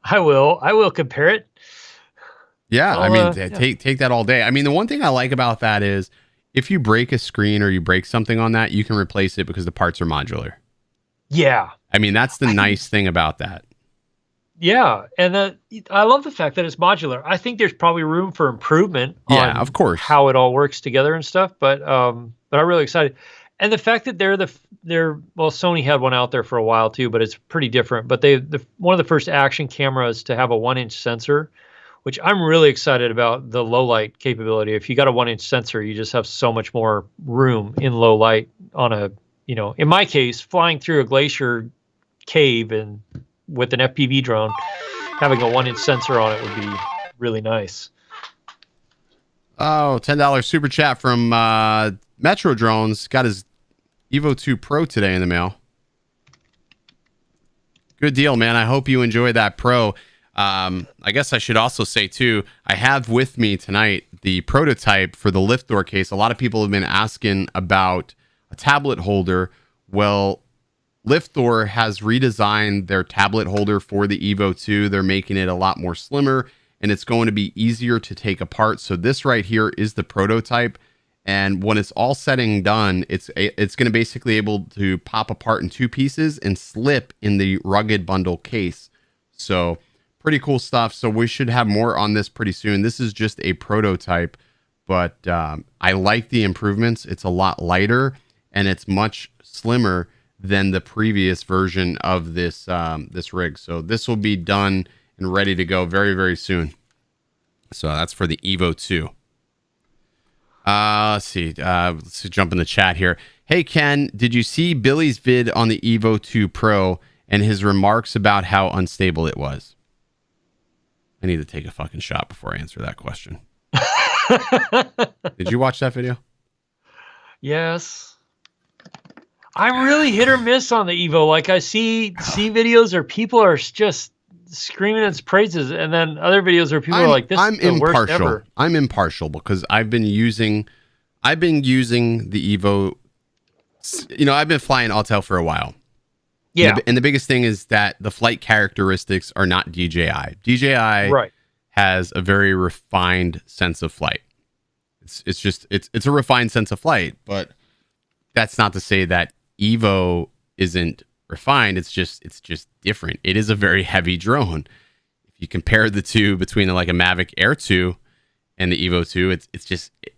I will compare it. Yeah, take that all day. I mean, the one thing I like about that is if you break a screen or you break something on that, you can replace it because the parts are modular. Yeah. I mean, that's the nice thing about that. Yeah, and I love the fact that it's modular. I think there's probably room for improvement on of course, how it all works together and stuff, but I'm really excited. And the fact that Sony had one out there for a while too, but it's pretty different. But one of the first action cameras to have a 1-inch sensor, which I'm really excited about the low light capability. If you got a 1-inch sensor, you just have so much more room in low light on in my case, flying through a glacier cave and with an FPV drone, having a 1-inch sensor on it would be really nice. Oh, $10 super chat from Metro Drones. Got his Evo 2 Pro today in the mail. Good deal, man. I hope you enjoy that Pro. I guess I should also say, too, I have with me tonight the prototype for the lift door case. A lot of people have been asking about a tablet holder. Well, Liftdoor has redesigned their tablet holder for the Evo 2. They're making it a lot more slimmer, and it's going to be easier to take apart. So this right here is the prototype. And when it's all said and done, it's going to basically able to pop apart in 2 pieces and slip in the rugged bundle case. So pretty cool stuff. So we should have more on this pretty soon. This is just a prototype, but I like the improvements. It's a lot lighter and it's much slimmer than the previous version of this rig. So this will be done and ready to go very, very soon. So that's for the Evo 2. Let's see. Let's jump in the chat here. Hey, Ken, did you see Billy's vid on the Evo 2 Pro and his remarks about how unstable it was? I need to take a fucking shot before I answer that question. Did you watch that video? Yes. I'm really hit or miss on the Evo. Like I see videos where people are just screaming its praises, and then other videos where people are like, "This is the worst ever." I'm impartial because I've been using the Evo. You know, I've been flying Autel for a while. Yeah. And the biggest thing is that the flight characteristics are not DJI. DJI has a very refined sense of flight. It's a refined sense of flight, but that's not to say that Evo isn't refined. It's just different. It is a very heavy drone. If you compare the two between like a Mavic Air 2 and the Evo 2,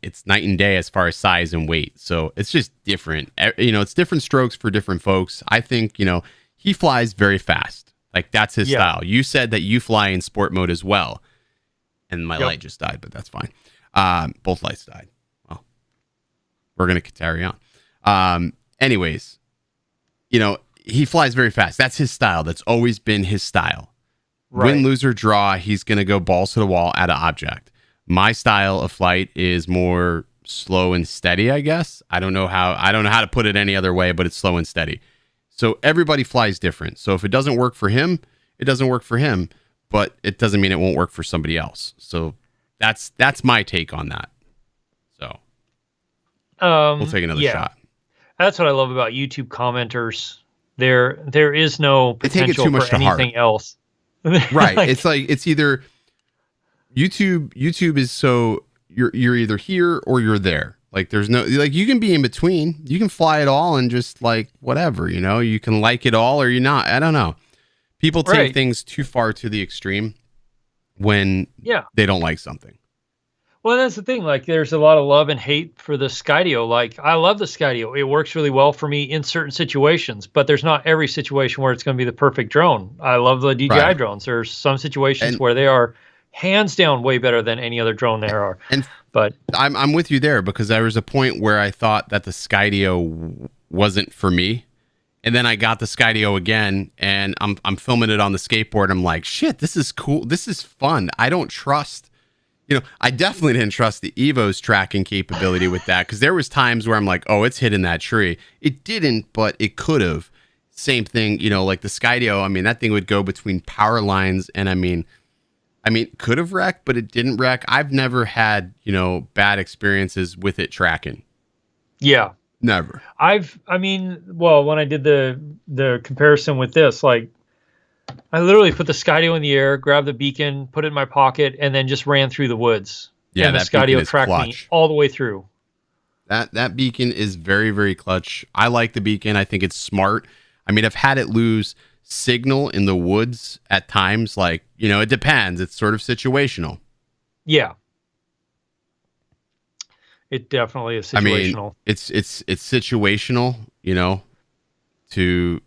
it's night and day as far as size and weight. So it's just different. You know, it's different strokes for different folks. I think, you know, he flies very fast. Like that's his style. You said that you fly in sport mode as well. And my light just died, but that's fine. Both lights died. Well, we're going to carry on. Anyways, you know, he flies very fast. That's his style. That's always been his style. Right. Win, lose, or draw, he's going to go balls to the wall at an object. My style of flight is more slow and steady, I guess. I don't know how to put it any other way, but it's slow and steady. So everybody flies different. So if it doesn't work for him, it doesn't work for him, but it doesn't mean it won't work for somebody else. So that's my take on that. So we'll take another shot. That's what I love about YouTube commenters. There is no potential for anything else. Right. It's either YouTube is so you're either here or you're there. Like there's no, like you can be in between. You can fly it all and just like whatever, you know, you can like it all or you're not. I don't know. People take things too far to the extreme when they don't like something. Well, that's the thing. Like, there's a lot of love and hate for the Skydio. Like, I love the Skydio. It works really well for me in certain situations, but there's not every situation where it's going to be the perfect drone. I love the DJI drones. There's some situations where they are hands down way better than any other drone there are. But I'm with you there because there was a point where I thought that the Skydio wasn't for me. And then I got the Skydio again, and I'm filming it on the skateboard. I'm like, shit, this is cool. This is fun. I don't trust. You know, I definitely didn't trust the Evo's tracking capability with that because there was times where I'm like, oh, it's hitting that tree. It didn't, but it could have. Same thing, you know, like the Skydio. I mean, that thing would go between power lines, and I mean, could have wrecked, but it didn't wreck. I've never had, you know, bad experiences with it tracking. Yeah, never. Well, when I did the comparison with this, like, I literally put the Skydio in the air, grabbed the beacon, put it in my pocket, and then just ran through the woods. Yeah, and the Skydio tracked me all the way through. That beacon is very, very clutch. I like the beacon. I think it's smart. I mean, I've had it lose signal in the woods at times. Like, you know, it depends. It's sort of situational. Yeah. It definitely is situational. I mean, it's situational, you know, to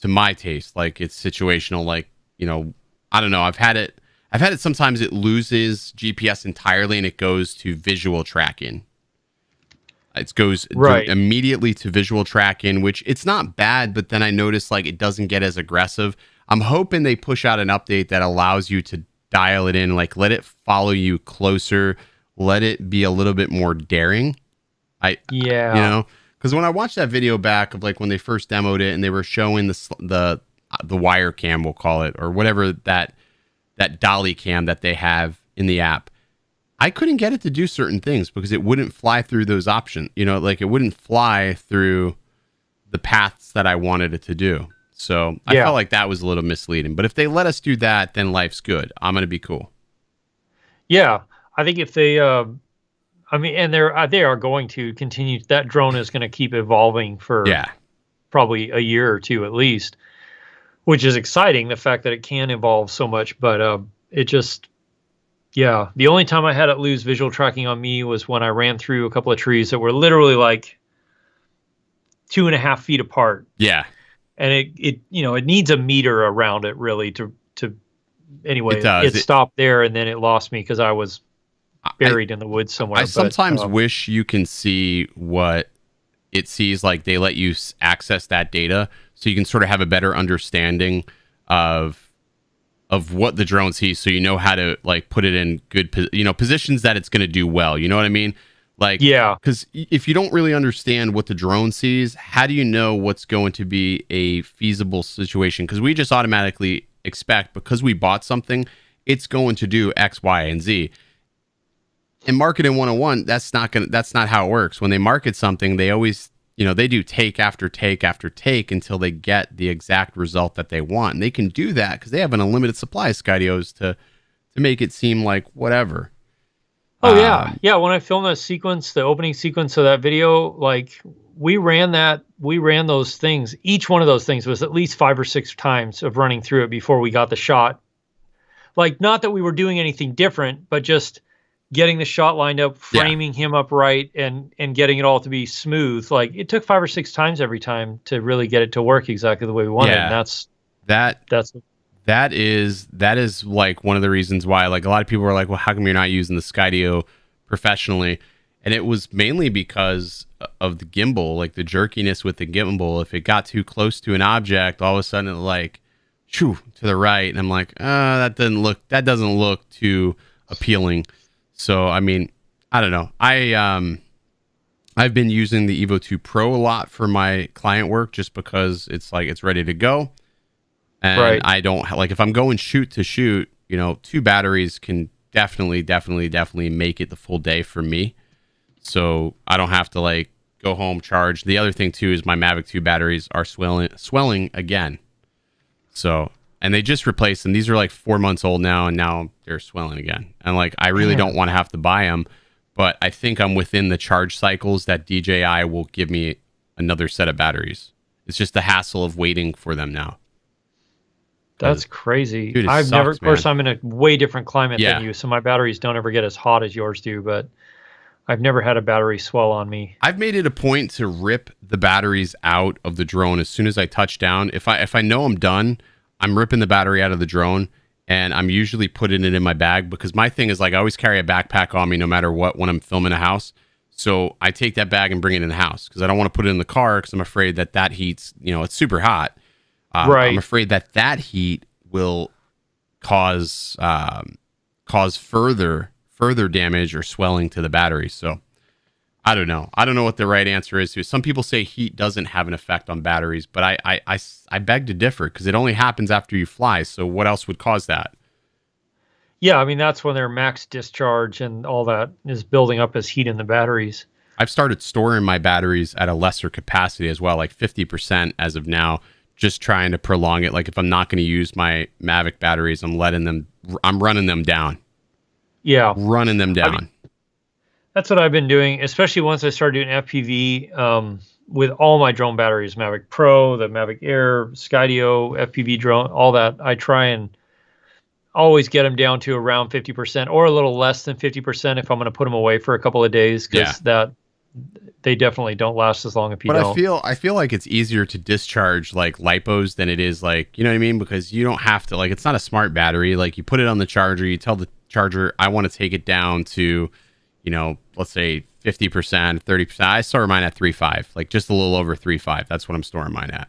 my taste. Like, it's situational. Like, you know, I don't know. I've had it sometimes it loses GPS entirely and it goes to visual tracking. It goes immediately to visual tracking, which it's not bad, but then I notice like it doesn't get as aggressive. I'm hoping they push out an update that allows you to dial it in, like let it follow you closer, let it be a little bit more daring. You know, because when I watched that video back of like when they first demoed it and they were showing the wire cam, we'll call it, or whatever that dolly cam that they have in the app, I couldn't get it to do certain things because it wouldn't fly through those options. You know, like it wouldn't fly through the paths that I wanted it to do. So I felt like that was a little misleading. But if they let us do that, then life's good. I'm going to be cool. Yeah, I think if they, and they are going to continue. That drone is going to keep evolving for probably a year or two at least, which is exciting. The fact that it can evolve so much, but it just. Yeah, the only time I had it lose visual tracking on me was when I ran through a couple of trees that were literally like 2.5 feet apart. Yeah, and it needs a meter around it really to anyway. It does. It stopped there and then it lost me because I was buried in the woods somewhere. I sometimes wish you can see what it sees. Like they let you access that data so you can sort of have a better understanding of what the drone sees, so you know how to like put it in good positions that it's going to do well. You know what I mean? Like, yeah, because if you don't really understand what the drone sees, how do you know what's going to be a feasible situation? Because we just automatically expect, because we bought something, it's going to do X, Y, and Z. In marketing 101, that's not how it works. When they market something, they always, they do take after take after take until they get the exact result that they want. And they can do that because they have an unlimited supply of Skydios to make it seem like whatever. Oh yeah. Yeah. When I filmed the opening sequence of that video, like we ran those things. Each one of those things was at least 5 or 6 times of running through it before we got the shot. Like, not that we were doing anything different, but just getting the shot lined up, framing him up right, and getting it all to be smooth. Like, it took 5 or 6 times every time to really get it to work exactly the way we wanted. Yeah. And that is like one of the reasons why, like, a lot of people were like, well, how come you're not using the Skydio professionally? And it was mainly because of the gimbal, like the jerkiness with the gimbal. If it got too close to an object, all of a sudden it like shoo to the right, and I'm like, that doesn't look too appealing. So I mean, I don't know. I've been using the Evo 2 Pro a lot for my client work just because it's like it's ready to go. And I don't like, if I'm going shoot to shoot, 2 batteries can definitely make it the full day for me. So I don't have to like go home, charge. The other thing too is my Mavic 2 batteries are swelling again. So, and they just replaced them. These are like 4 months old now, and now they're swelling again. And like, I really don't want to have to buy them, but I think I'm within the charge cycles that DJI will give me another set of batteries. It's just the hassle of waiting for them now. That's crazy. Dude, of course, I'm in a way different climate than you, so my batteries don't ever get as hot as yours do, but I've never had a battery swell on me. I've made it a point to rip the batteries out of the drone as soon as I touch down. If I know I'm done, I'm ripping the battery out of the drone, and I'm usually putting it in my bag, because my thing is like I always carry a backpack on me no matter what when I'm filming a house. So I take that bag and bring it in the house because I don't want to put it in the car because I'm afraid that heat's, it's super hot. I'm afraid that heat will cause further damage or swelling to the battery. So I don't know. I don't know what the right answer is. Some people say heat doesn't have an effect on batteries, but I beg to differ, because it only happens after you fly. So what else would cause that? Yeah, I mean, that's when their max discharge and all that is building up as heat in the batteries. I've started storing my batteries at a lesser capacity as well, like 50% as of now, just trying to prolong it. Like if I'm not going to use my Mavic batteries, I'm running them down. Yeah. Running them down. I mean, that's what I've been doing, especially once I started doing FPV with all my drone batteries, Mavic Pro, the Mavic Air, Skydio, FPV drone, all that. I try and always get them down to around 50% or a little less than 50% if I'm going to put them away for a couple of days, because they definitely don't last as long if you don't. But I feel like it's easier to discharge like lipos than it is like, you know what I mean? Because you don't have to, like, it's not a smart battery. Like you put it on the charger, you tell the charger, I want to take it down to, let's say 50%, 30%. I store mine at 3.5, like just a little over 3.5. That's what I'm storing mine at.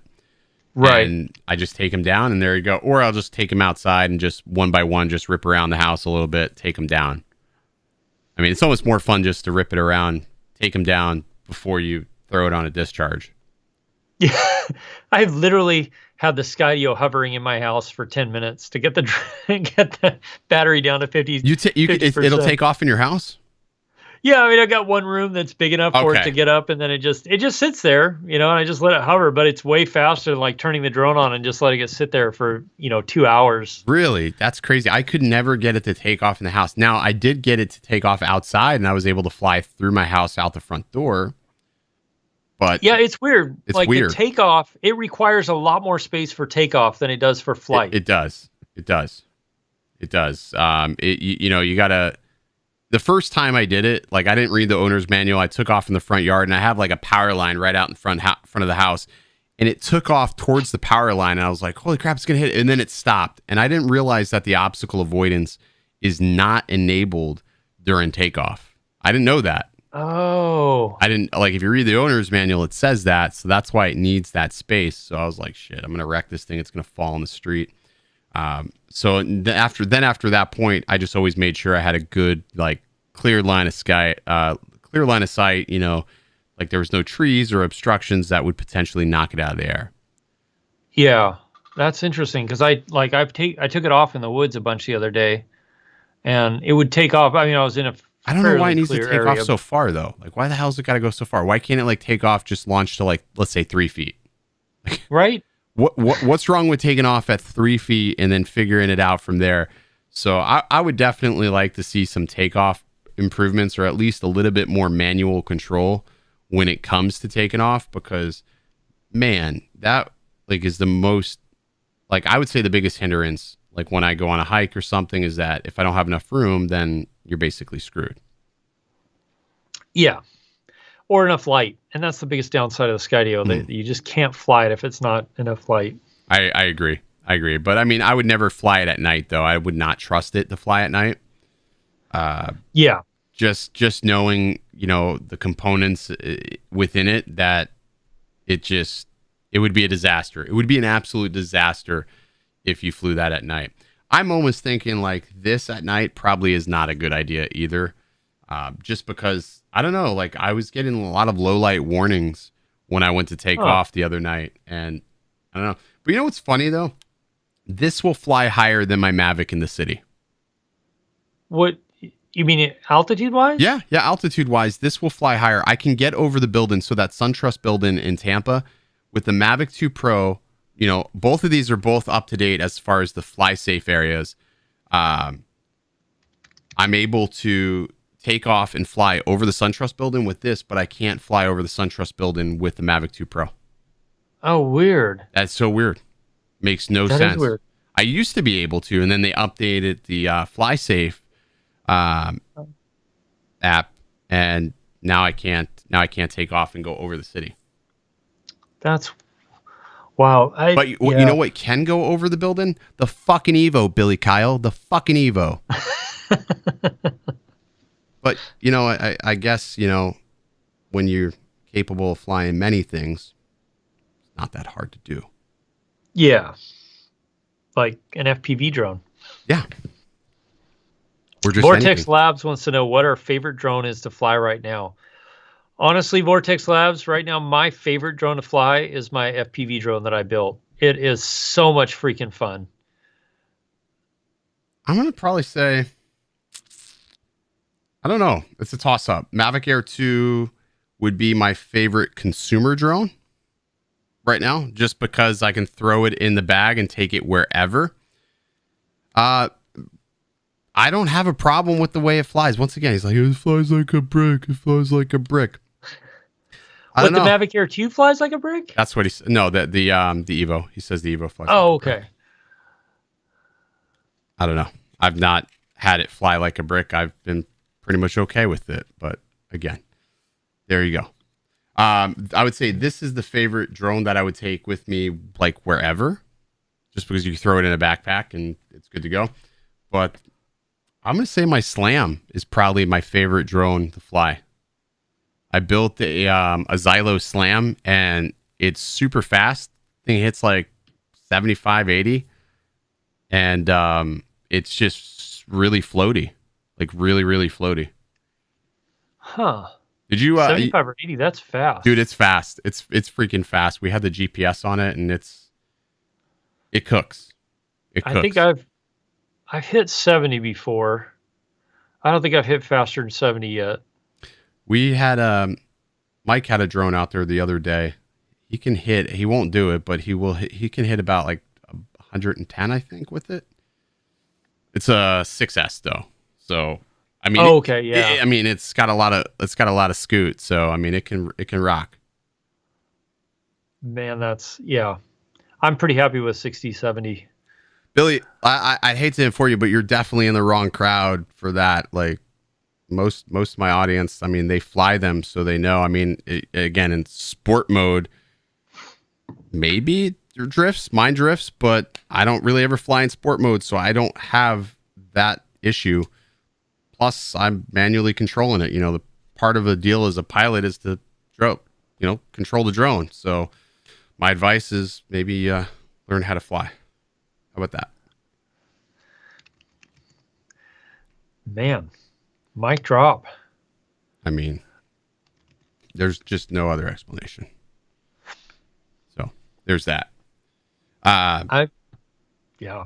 Right. And I just take them down and there you go. Or I'll just take them outside and just one by one, just rip around the house a little bit, take them down. I mean, it's almost more fun just to rip it around, take them down before you throw it on a discharge. Yeah. I've literally had the Skydio hovering in my house for 10 minutes to get the battery down to 50. It'll take off in your house? Yeah, I mean, I got one room that's big enough for it to get up, and then it just sits there, and I just let it hover. But it's way faster than like turning the drone on and just letting it sit there for 2 hours. Really, that's crazy. I could never get it to take off in the house. Now I did get it to take off outside, and I was able to fly through my house out the front door. But yeah, it's weird. The takeoff, it requires a lot more space for takeoff than it does for flight. It does. You gotta. The first time I did it, like I didn't read the owner's manual. I took off in the front yard, and I have like a power line right out in front of the house, and it took off towards the power line, and I was like, "Holy crap, it's gonna hit!" And then it stopped, and I didn't realize that the obstacle avoidance is not enabled during takeoff. I didn't know that. Oh. I didn't like if you read the owner's manual, it says that, so that's why it needs that space. So I was like, shit, I'm gonna wreck this thing. It's gonna fall in the street. After that point, I just always made sure I had a good like clear line of sight. You know, like there was no trees or obstructions that would potentially knock it out of the air. Yeah, that's interesting because I took it off in the woods a bunch the other day, and it would take off. I mean, I was in a I don't know why it needs to take area. off so far though. Like, why the hell's it got to go so far? Why can't it like take off, just launch to like, let's say 3 feet? Right. What's wrong with taking off at 3 feet and then figuring it out from there? So I would definitely like to see some takeoff improvements, or at least a little bit more manual control when it comes to taking off, because man, that like is the most, like I would say the biggest hindrance, like when I go on a hike or something, is that if I don't have enough room, then you're basically screwed. Yeah. Or enough light. And that's the biggest downside of the Skydio. That you just can't fly it if it's not enough light. I agree. But I mean, I would never fly it at night though. I would not trust it to fly at night. Yeah. Just knowing, you know, the components within it, that it would be a disaster. It would be an absolute disaster if you flew that at night. I'm almost thinking like this at night probably is not a good idea either. Just because, I don't know, like I was getting a lot of low light warnings when I went to take off the other night, and I don't know. But you know what's funny though? This will fly higher than my Mavic in the city. What you mean altitude wise? Yeah, altitude wise, this will fly higher. I can get over the building, so that SunTrust building in Tampa with the Mavic 2 Pro. You know, both of these are both up to date as far as the fly safe areas. I'm able to take off and fly over the SunTrust building with this, but I can't fly over the SunTrust building with the Mavic 2 Pro. Oh, weird. That's so weird. Makes no sense. That is weird. I used to be able to, and then they updated the fly safe app, and now I can't take off and go over the city. That's wow. But you know what can go over the building? The fucking Evo, Billy Kyle. The fucking Evo. But, you know, I guess, you know, when you're capable of flying many things, it's not that hard to do. Yeah. Like an FPV drone. Yeah. Or just Vortex anything. Labs wants to know what our favorite drone is to fly right now. Honestly, Vortex Labs, right now, my favorite drone to fly is my FPV drone that I built. It is so much freaking fun. I'm going to probably say, I don't know. It's a toss-up. Mavic Air 2 would be my favorite consumer drone right now, just because I can throw it in the bag and take it wherever. I don't have a problem with the way it flies. Once again, he's like, it flies like a brick. It flies like a brick. But the Mavic Air 2 flies like a brick? That's what he said. No, the Evo. He says the Evo flies. Oh, okay. I don't know. I've not had it fly like a brick. I've been pretty much okay with it. But again, there you go. I would say this is the favorite drone that I would take with me, like wherever, just because you can throw it in a backpack and it's good to go. But I'm going to say my Slam is probably my favorite drone to fly. I built a Xylo Slam, and it's super fast. I think it hits like 75, 80. And it's just really floaty, like really, really floaty. Huh. Did you 75 or 80? That's fast, dude. It's fast. It's freaking fast. We had the GPS on it, and it cooks. It cooks. I think I've hit 70 before. I don't think I've hit faster than 70 yet. We had Mike had a drone out there the other day. He can hit. He won't do it, but he can hit about like 110, I think, with it. It's a 6S though, so. I mean, okay, yeah. I mean, it's got a lot of scoot, so I mean, it can rock. Man, yeah. I'm pretty happy with 60, 70. Billy, I hate to inform you, but you're definitely in the wrong crowd for that. Like most of my audience, I mean, they fly them, so they know. I mean, again, in sport mode, maybe mine drifts, but I don't really ever fly in sport mode, so I don't have that issue. Plus, I'm manually controlling it. The part of a deal as a pilot is to control the drone. So my advice is maybe learn how to fly. How about that? Man, mic drop. I mean, there's just no other explanation. So there's that. Yeah.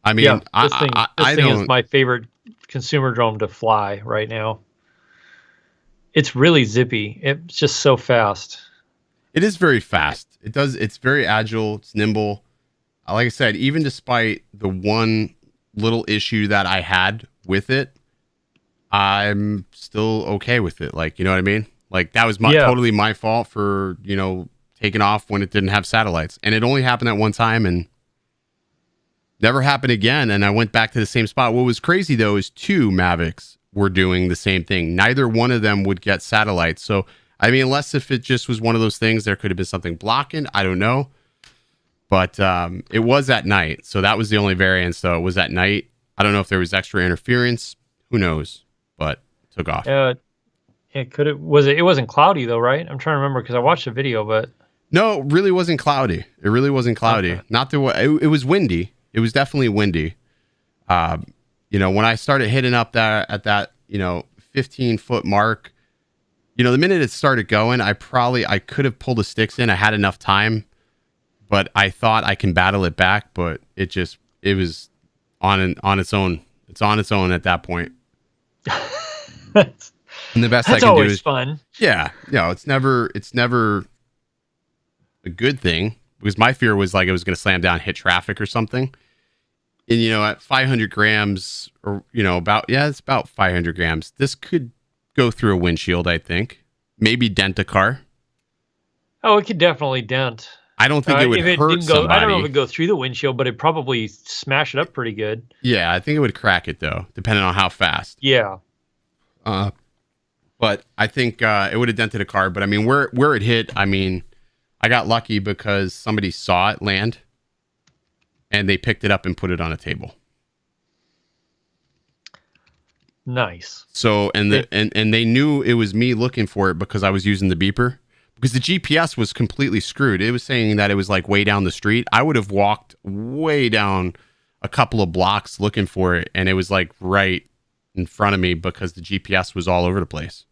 I mean, this thing is my favorite consumer drone to fly right now. It's really zippy. It's just so fast. It is very fast. It's very agile. It's nimble. Like I said, even despite the one little issue that I had with it, I'm still okay with it. Like, you know what I mean? Like, that was totally my fault for, taking off when it didn't have satellites. And it only happened that one time and never happened again. And I went back to the same spot. What was crazy, though, is 2 Mavics were doing the same thing. Neither one of them would get satellites. So, I mean, unless if it just was one of those things, there could have been something blocking. I don't know. But it was at night. So that was the only variance, though. It was at night. I don't know if there was extra interference. Who knows? But it took off. It wasn't cloudy, though, right? I'm trying to remember because I watched the video, but... No, it really wasn't clowdy. It really wasn't cloudy. Okay. Not the way it was windy. It was definitely windy. When I started hitting up at that 15-foot mark, the minute it started going, I could have pulled the sticks in. I had enough time, but I thought I can battle it back. But it was on its own. It's on its own at that point. And the best I can do is fun. Yeah, it's never a good thing, because my fear was like it was going to slam down, hit traffic or something. And at 500 grams, or it's about 500 grams. This could go through a windshield, I think. Maybe dent a car. Oh, it could definitely dent. I don't think it would hurt somebody. I don't know if it would go through the windshield, but it'd probably smash it up pretty good. Yeah, I think it would crack it, though, depending on how fast. Yeah. But I think it would have dented a car. But, I mean, where it hit, I mean, I got lucky because somebody saw it land, and they picked it up and put it on a table. Nice. So, and they knew it was me looking for it because I was using the beeper. Because the GPS was completely screwed. It was saying that it was like way down the street. I would have walked way down a couple of blocks looking for it, and it was like right in front of me because the GPS was all over the place.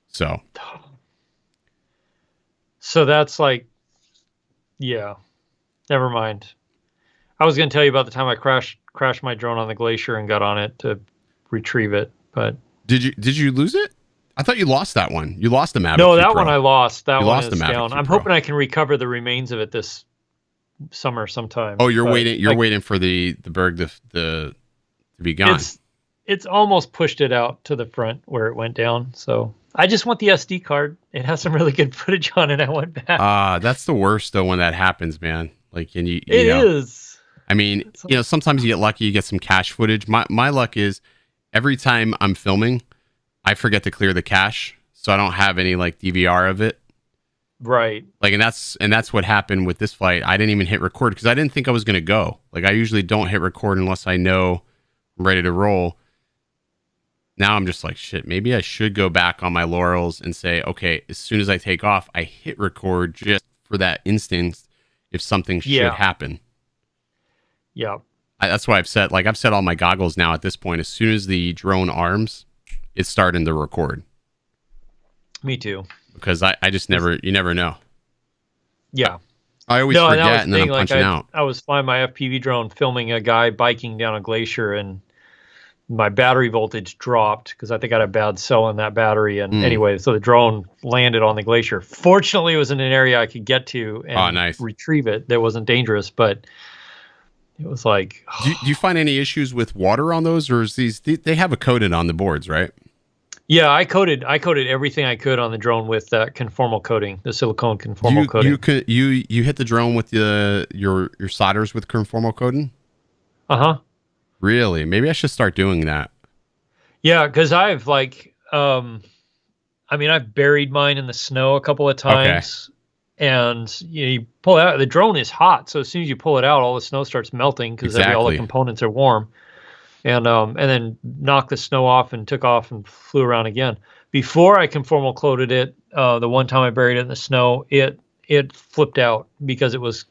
So that's like, yeah, never mind. I was going to tell you about the time I crashed my drone on the glacier and got on it to retrieve it, but did you lose it? I thought you lost that one. You lost the Mavic. No, that one I lost. That one is down. I'm hoping I can recover the remains of it this summer sometime. Oh, you're waiting. You're waiting for the Berg to be gone. It's almost pushed it out to the front where it went down. So I just want the SD card. It has some really good footage on it. I went back. That's the worst though when that happens, man. Like, and it is. I mean, sometimes you get lucky. You get some cache footage. My luck is every time I'm filming, I forget to clear the cache, so I don't have any like DVR of it. Right. Like, and that's what happened with this flight. I didn't even hit record because I didn't think I was going to go. Like, I usually don't hit record unless I know I'm ready to roll. Now I'm just like, shit, maybe I should go back on my laurels and say, okay, as soon as I take off, I hit record just for that instance if something should happen. Yeah. That's why I've set all my goggles now at this point. As soon as the drone arms, it's starting to record. Me too. Because I just you never know. Yeah. I always forget and then I'm punching out. I was flying my FPV drone filming a guy biking down a glacier, and my battery voltage dropped because I think I had a bad cell in that battery. And anyway, so the drone landed on the glacier. Fortunately, it was in an area I could get to and retrieve it that wasn't dangerous, but it was like... Do you find any issues with water on those, or is they have a coated on the boards, right? Yeah, I coated everything I could on the drone with that conformal coating, the silicone conformal coating. You hit the drone with your solders with conformal coating? Uh-huh. Really? Maybe I should start doing that. Yeah, because I've I've buried mine in the snow a couple of times. Okay. And you pull it out. The drone is hot, so as soon as you pull it out, all the snow starts melting because all the components are warm. and then knocked the snow off and took off and flew around again. Before I conformal coated it, the one time I buried it in the snow, it flipped out because it was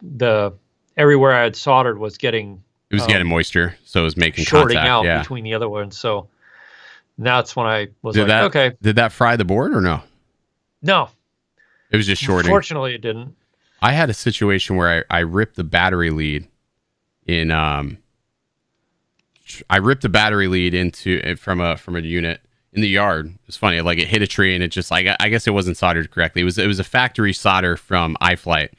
everywhere I had soldered was getting getting moisture, so it was making shorting contact, out yeah, between the other ones. So that's when I was okay. Did that fry the board or no? No. It was just shorting. Fortunately, it didn't. I had a situation where I ripped the battery lead in into from a unit in the yard. It's funny, like it hit a tree and it just like I guess it wasn't soldered correctly. It was a factory solder from iFlight.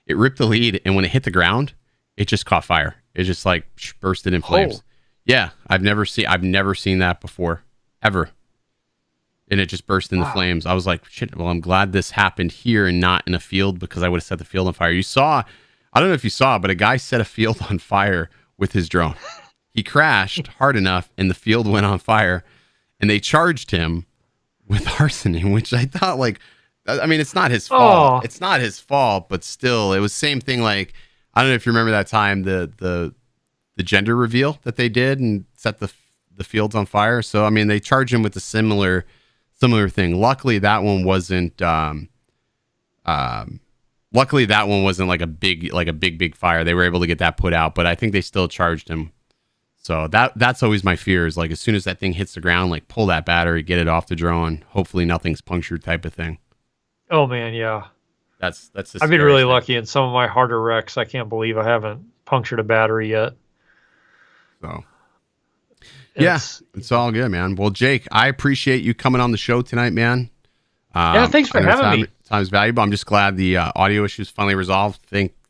It ripped the lead, and when it hit the ground, it just caught fire. It just like bursted in flames. Oh. Yeah, I've never seen that before, ever. And it just burst into flames. I was like, shit, well, I'm glad this happened here and not in a field, because I would have set the field on fire. I don't know if you saw, but a guy set a field on fire with his drone. He crashed hard enough and the field went on fire, and they charged him with arsoning, which I thought, like, I mean, it's not his fault. It's not his fault, but still, it was same thing. Like, I don't know if you remember that time, the gender reveal that they did and set the fields on fire. So, I mean, they charged him with a similar thing. Luckily that one wasn't like a big fire. They were able to get that put out, but I think they still charged him. So that's always my fear, is like, as soon as that thing hits the ground, like, pull that battery, get it off the drone, hopefully nothing's punctured, type of thing. Oh man, yeah. That's I've been really lucky in some of my harder wrecks. I can't believe I haven't punctured a battery yet. So it's all good, man. Well, Jake, I appreciate you coming on the show tonight, man. Yeah, thanks for having me. Time's valuable. I'm just glad the audio issues finally resolved.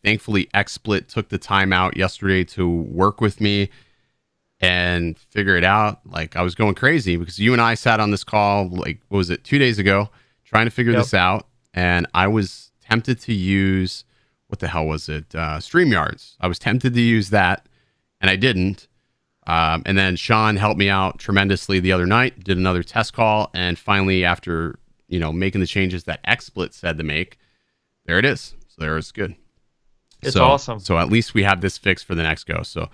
Thankfully, XSplit took the time out yesterday to work with me and figure it out. Like, I was going crazy because you and I sat on this call, like, what was it, 2 days ago, trying to figure this out. And I was tempted to use, what the hell was it? StreamYards. I was tempted to use that, and I didn't. And then Sean helped me out tremendously the other night, did another test call, and finally, after, making the changes that XSplit said to make, there it is. So there it's good. It's awesome. So at least we have this fixed for the next go. So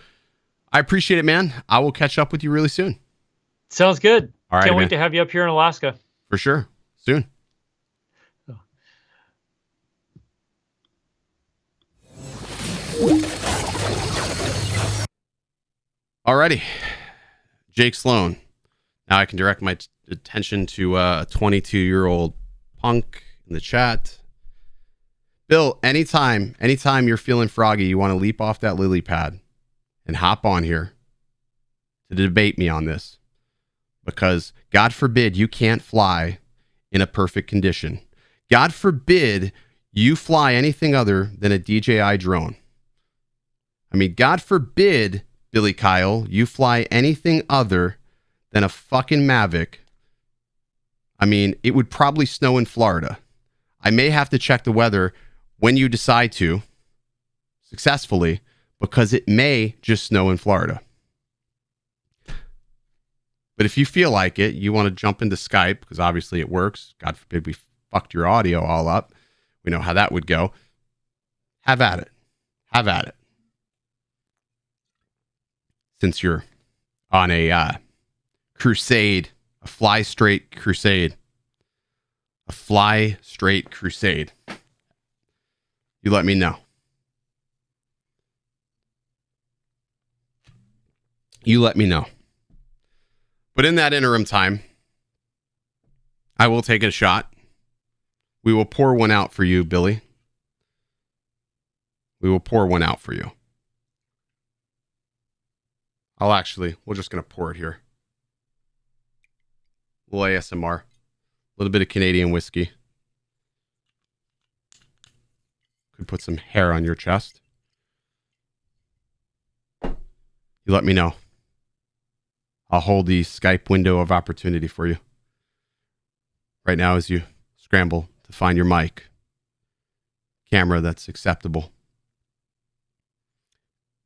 I appreciate it, man. I will catch up with you really soon. Sounds good. All right, Can't wait to have you up here in Alaska. For sure. Soon. Alrighty, Jake Sloan. Now I can direct my attention to a 22-year-old punk in the chat. Bill, anytime you're feeling froggy, you want to leap off that lily pad and hop on here to debate me on this, because God forbid you can't fly in a perfect condition. God forbid you fly anything other than a DJI drone. I mean, God forbid, Billy Kyle, you fly anything other than a fucking Mavic. I mean, it would probably snow in Florida. I may have to check the weather when you decide to successfully, because it may just snow in Florida. But if you feel like it, you want to jump into Skype, because obviously it works. God forbid we fucked your audio all up. We know how that would go. Have at it. Have at it. Since you're on a crusade, a fly straight crusade, you let me know. You let me know. But in that interim time, I will take a shot. We will pour one out for you, Billy. We will pour one out for you. We're just going to pour it here. A little ASMR. A little bit of Canadian whiskey. Could put some hair on your chest. You let me know. I'll hold the Skype window of opportunity for you. Right now, as you scramble to find your mic. Camera that's acceptable.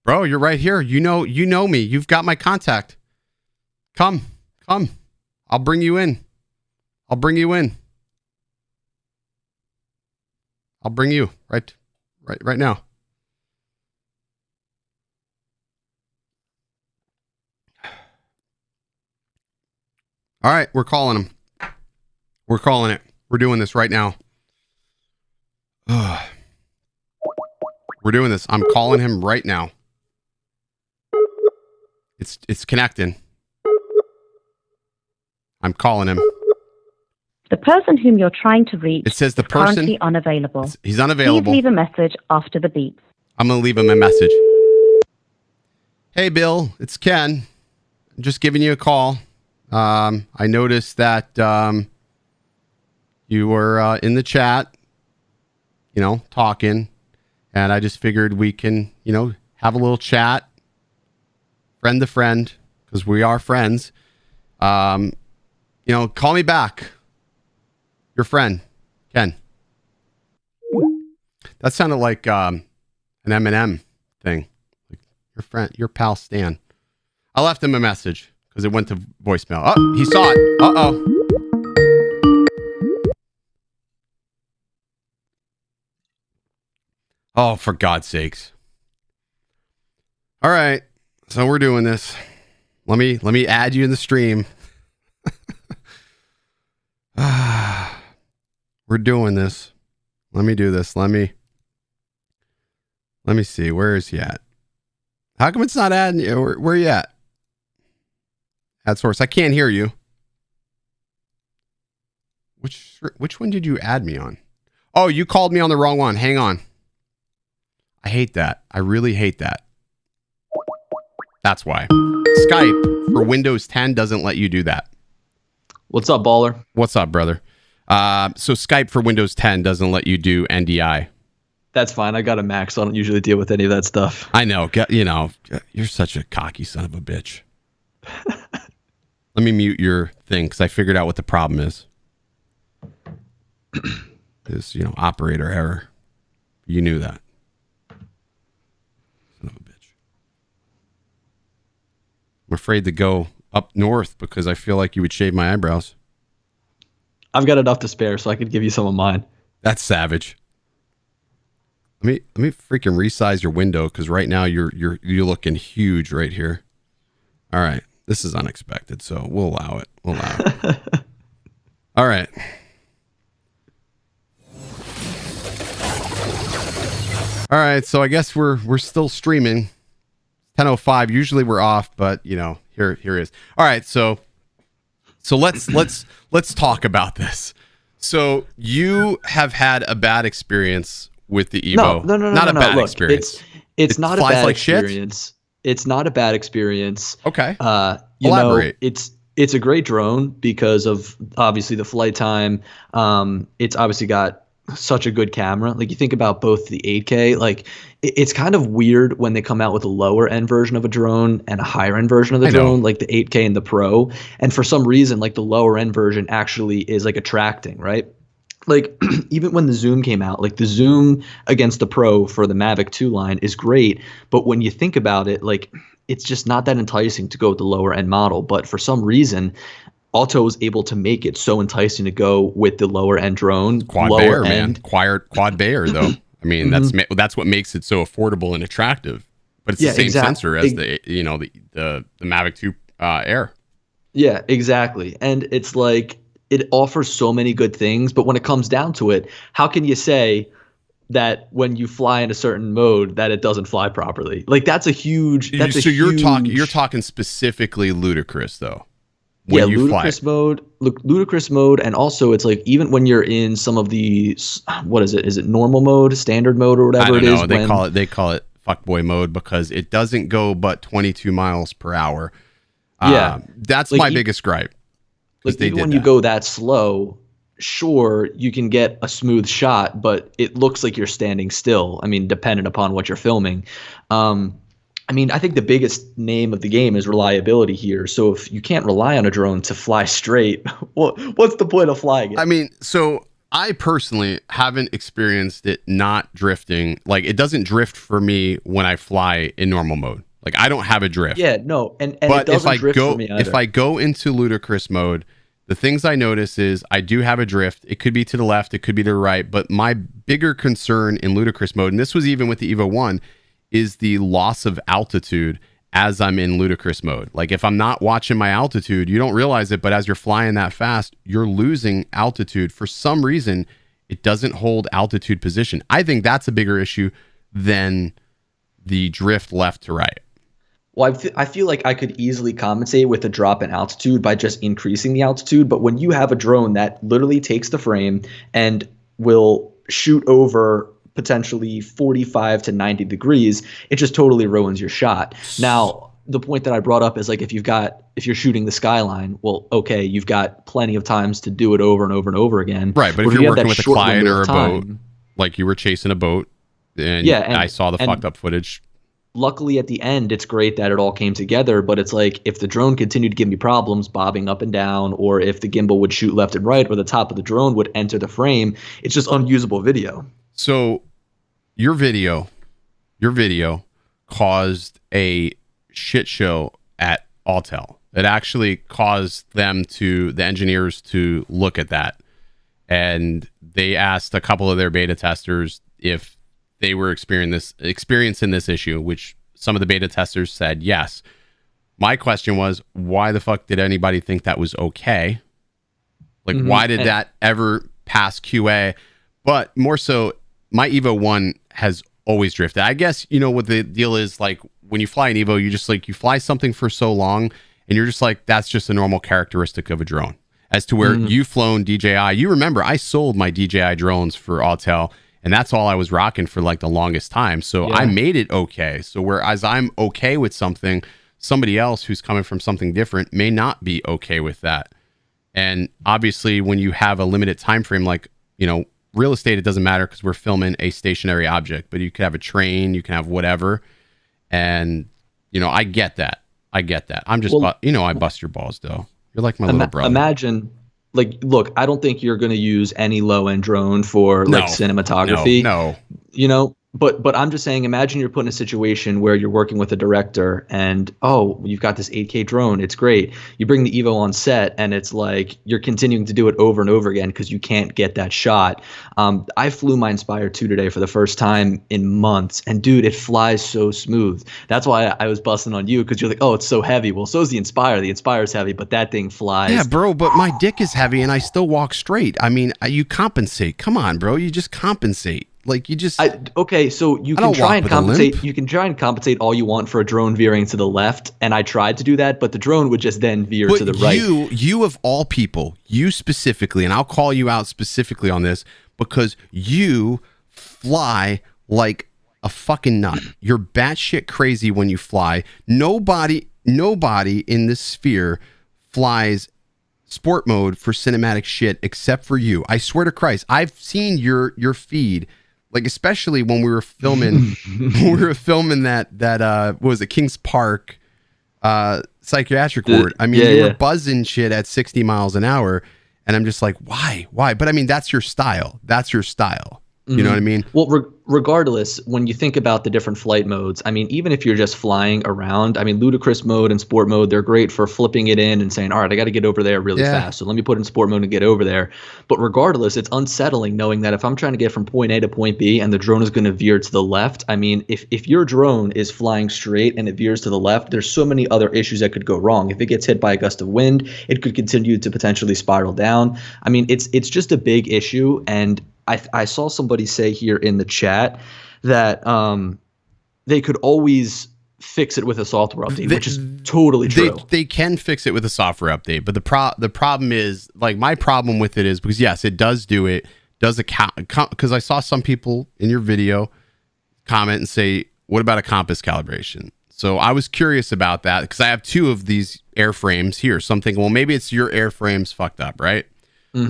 Bro, you're right here. You know me. You've got my contact. Come. I'll bring you in. I'll bring you right now. All right, we're calling him. We're calling it. We're doing this right now. We're doing this. I'm calling him right now. It's connecting. I'm calling him. The person whom you're trying to reach It says the is person currently unavailable. He's unavailable. Please leave a message after the beep. I'm going to leave him a message. Hey, Bill, it's Ken. I'm just giving you a call. I noticed that you were in the chat, talking, and I just figured we can, have a little chat, friend to friend, because we are friends. Call me back. Your friend, Ken. That sounded like an Eminem thing. Like your friend, your pal Stan. I left him a message because it went to voicemail. Oh, he saw it. Uh-oh. Oh, for God's sakes. All right. So we're doing this. Let me add you in the stream. We're doing this. Let me do this. Let me see. Where is he at? How come it's not adding you? Where are you at? Add source. I can't hear you. Which one did you add me on? Oh, you called me on the wrong one. Hang on. I hate that. I really hate that. That's why. Skype for Windows 10 doesn't let you do that. What's up, baller? What's up, brother? So Skype for Windows 10 doesn't let you do NDI. That's fine. I got a Mac, so I don't usually deal with any of that stuff. I know. You're such a cocky son of a bitch. Let me mute your thing because I figured out what the problem is. This, operator error. You knew that. Son of a bitch. I'm afraid to go up north because I feel like you would shave my eyebrows. I've got enough to spare, so I could give you some of mine. That's savage. Let me freaking resize your window because right now you're looking huge right here. All right, this is unexpected, so we'll allow it. All right. All right, so I guess we're still streaming. 10:05. Usually we're off, but here it is. All right, so let's talk about this. So you have had a bad experience with the Evo. No. Not a bad Look, experience. It's not a bad like experience. Shit? It's not a bad experience. Okay. Elaborate. It's a great drone because of obviously the flight time. It's obviously got such a good camera. Like you think about both the 8K, like it's kind of weird when they come out with a lower end version of a drone and a higher end version of the drone, like the 8K and the Pro. And for some reason, like the lower end version actually is like attracting, right? Like even when the Zoom came out, like the Zoom against the Pro for the Mavic 2 line is great. But when you think about it, like it's just not that enticing to go with the lower end model. But for some reason, Auto was able to make it so enticing to go with the lower end drone. Quad Bayer, man. Quad Bayer, though. I mean, that's what makes it so affordable and attractive. But it's the same sensor as the Mavic 2 Air. Yeah, exactly. And it's like it offers so many good things, but when it comes down to it, how can you say that when you fly in a certain mode that it doesn't fly properly? Like that's a huge. You're talking specifically ludicrous though. Yeah, ludicrous mode, and also it's like even when you're in some of the what is it? Is it normal mode, standard mode, or whatever it is? I don't know. They call it fuckboy mode because it doesn't go but 22 miles per hour. Yeah, that's like my biggest gripe. Like even when you go that slow, sure you can get a smooth shot, but it looks like you're standing still. I mean, dependent upon what you're filming. I mean, I think the biggest name of the game is reliability here. So if you can't rely on a drone to fly straight, what's the point of flying it? I mean, so I personally haven't experienced it not drifting. Like it doesn't drift for me when I fly in normal mode. Like I don't have a drift. Yeah, no, and but it doesn't drift for me either. If I go into ludicrous mode, the things I notice is I do have a drift. It could be to the left, it could be to the right, but my bigger concern in ludicrous mode, and this was even with the Evo 1, is the loss of altitude as I'm in ludicrous mode. Like if I'm not watching my altitude, you don't realize it, but as you're flying that fast, you're losing altitude. For some reason, it doesn't hold altitude position. I think that's a bigger issue than the drift left to right. Well, I feel like I could easily compensate with a drop in altitude by just increasing the altitude. But when you have a drone that literally takes the frame and will shoot over potentially 45 to 90 degrees, it just totally ruins your shot. Now, the point that I brought up is like if you're shooting the skyline, well, okay, you've got plenty of times to do it over and over and over again. Right, but if you're working with a client or a boat, like you were chasing a boat, and I saw the fucked up footage. Luckily, at the end, it's great that it all came together, but it's like if the drone continued to give me problems bobbing up and down, or if the gimbal would shoot left and right, or the top of the drone would enter the frame, it's just unusable video. So your video caused a shit show at Autel. It actually caused the engineers to look at that. And they asked a couple of their beta testers if they were experiencing this issue, which some of the beta testers said yes. My question was, why the fuck did anybody think that was okay? Like, why did that ever pass QA? But more so, my Evo 1 has always drifted. I guess, you know, what the deal is, like, when you fly an Evo, you just, like, you fly something for so long, and you're just like, that's just a normal characteristic of a drone. As to where you've flown DJI. You remember, I sold my DJI drones for Autel, and that's all I was rocking for like the longest time. So I made it okay. So whereas I'm okay with something, somebody else who's coming from something different may not be okay with that. And obviously when you have a limited time frame, like, you know, real estate, it doesn't matter because we're filming a stationary object, but you could have a train, you can have whatever. And, you know, I get that. I'm just, I bust your balls though. You're like my little brother. Imagine, like, look, I don't think you're going to use any low-end drone for like cinematography. No. You know, but I'm just saying, imagine you're put in a situation where you're working with a director and, oh, you've got this 8K drone. It's great. You bring the Evo on set and it's like you're continuing to do it over and over again because you can't get that shot. I flew my Inspire 2 today for the first time in months. And, dude, it flies so smooth. That's why I was busting on you because you're like, oh, it's so heavy. Well, so is the Inspire. The Inspire's heavy, but that thing flies. Yeah, bro, but my dick is heavy and I still walk straight. I mean, you compensate. Come on, bro. You just compensate. Like you just okay, so you can try and compensate. You can try and compensate all you want for a drone veering to the left, and I tried to do that, but the drone would just then veer to the right. You of all people, you specifically, and I'll call you out specifically on this because you fly like a fucking nut. You're batshit crazy when you fly. Nobody in this sphere flies sport mode for cinematic shit except for you. I swear to Christ, I've seen your feed. Like, especially when we were filming, that what was it, Kings Park psychiatric ward. I mean, you were buzzing shit at 60 miles an hour, and I'm just like, why? But I mean, that's your style. You know what I mean? Well, regardless, when you think about the different flight modes, I mean, even if you're just flying around, I mean, ludicrous mode and sport mode, they're great for flipping it in and saying, all right, I got to get over there really fast. So let me put in sport mode and get over there. But regardless, it's unsettling knowing that if I'm trying to get from point A to point B and the drone is going to veer to the left, I mean, if your drone is flying straight and it veers to the left, there's so many other issues that could go wrong. If it gets hit by a gust of wind, it could continue to potentially spiral down. I mean, it's just a big issue. And I saw somebody say here in the chat that they could always fix it with a software update, which is totally true. They can fix it with a software update, but the problem is, like, my problem with it is because yes, it does account, because I saw some people in your video comment and say, what about a compass calibration? So I was curious about that because I have two of these airframes here. So I'm thinking, well, maybe it's your airframes fucked up, right?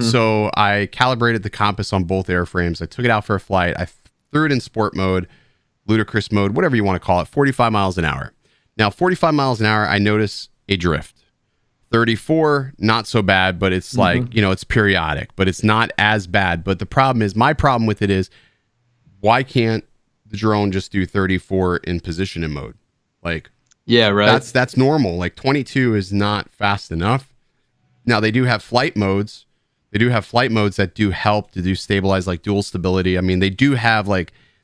So I calibrated the compass on both airframes. I took it out for a flight. I threw it in sport mode, ludicrous mode, whatever you want to call it, 45 miles an hour. Now, 45 miles an hour, I notice a drift. 34, not so bad, but it's like, you know, it's periodic, but it's not as bad. But the problem is, my problem with it is, why can't the drone just do 34 in positioning mode? Like, yeah, right. That's normal. Like 22 is not fast enough. Now, they do have flight modes. They do have flight modes that do help to do stabilize, like dual stability. I mean, they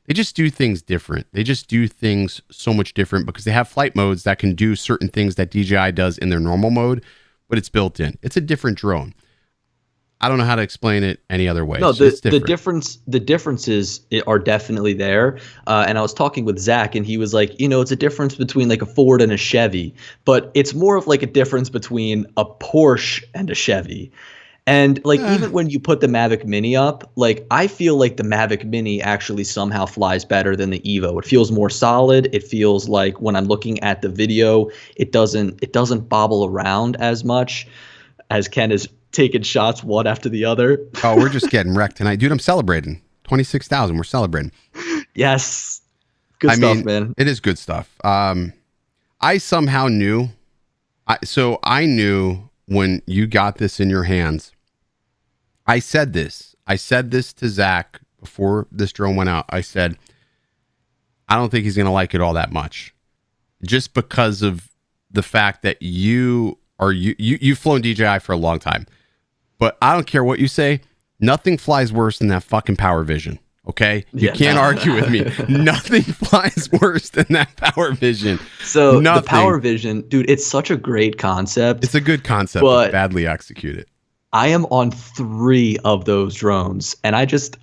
they just do things different. They just do things so much different because they have flight modes that can do certain things that DJI does in their normal mode, but it's built in. It's a different drone. I don't know how to explain it any other way. No, the differences are definitely there. And I was talking with Zach, and he was like, it's a difference between like a Ford and a Chevy, but it's more of like a difference between a Porsche and a Chevy. And like even when you put the Mavic Mini up, like I feel like the Mavic Mini actually somehow flies better than the Evo. It feels more solid. It feels like when I'm looking at the video, it doesn't bobble around as much as Ken is taking shots one after the other. Oh, we're just getting wrecked tonight. Dude, I'm celebrating. 26,000. We're celebrating. Yes. Good stuff, man. It is good stuff. I somehow knew. I knew when you got this in your hands. I said this to Zach before this drone went out. I said, I don't think he's going to like it all that much. Just because of the fact that you've flown DJI for a long time. But I don't care what you say. Nothing flies worse than that fucking Power Vision. Okay? You can't argue with me. Nothing flies worse than that Power Vision. So the Power Vision, dude, it's such a great concept. It's a good concept, but badly executed. I am on 3 of those drones, and I just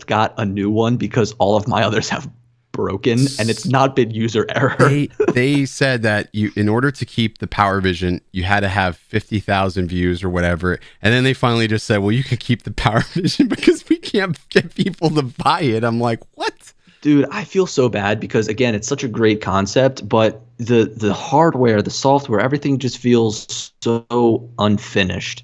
got a new one because all of my others have broken, and it's not been user error. They said that in order to keep the Power Vision, you had to have 50,000 views or whatever, and then they finally just said, well, you can keep the Power Vision because we can't get people to buy it. I'm like, what? Dude, I feel so bad because again, it's such a great concept, but the hardware, the software, everything just feels so unfinished.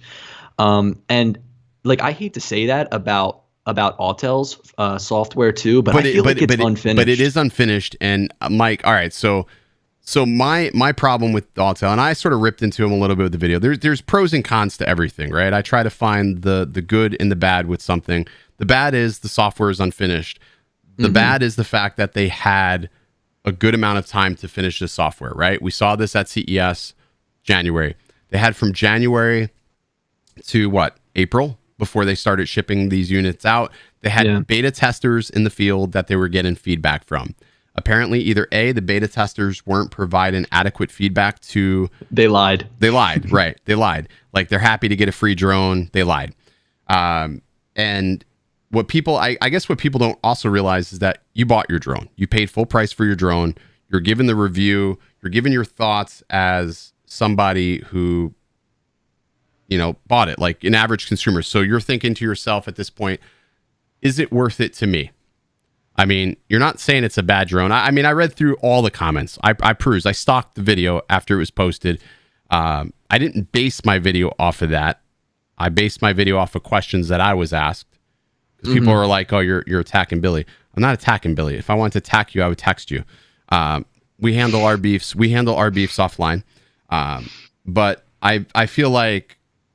And like I hate to say that about Autel's software too, but I feel like it's unfinished. But it is unfinished. And Mike, all right, so my problem with Autel, and I sort of ripped into him a little bit with the video. There's pros and cons to everything, right? I try to find the good and the bad with something. The bad is the software is unfinished. The bad is the fact that they had a good amount of time to finish this software, right? We saw this at CES January. They had from January to April before they started shipping these units out. They had beta testers in the field that they were getting feedback from. Apparently, either A, the beta testers weren't providing adequate feedback to... They lied. Right. They lied. Like, they're happy to get a free drone. They lied. And what people... I guess what people don't also realize is that you bought your drone. You paid full price for your drone. You're given the review. You're giving your thoughts as somebody who... bought it, like an average consumer. So you're thinking to yourself at this point, is it worth it to me? I mean, you're not saying it's a bad drone. I mean, I read through all the comments. I perused. I stalked the video after it was posted. I didn't base my video off of that. I based my video off of questions that I was asked. Because people are like, oh, you're attacking Billy. I'm not attacking Billy. If I wanted to attack you, I would text you. We handle our beefs. We handle our beefs offline. But I feel like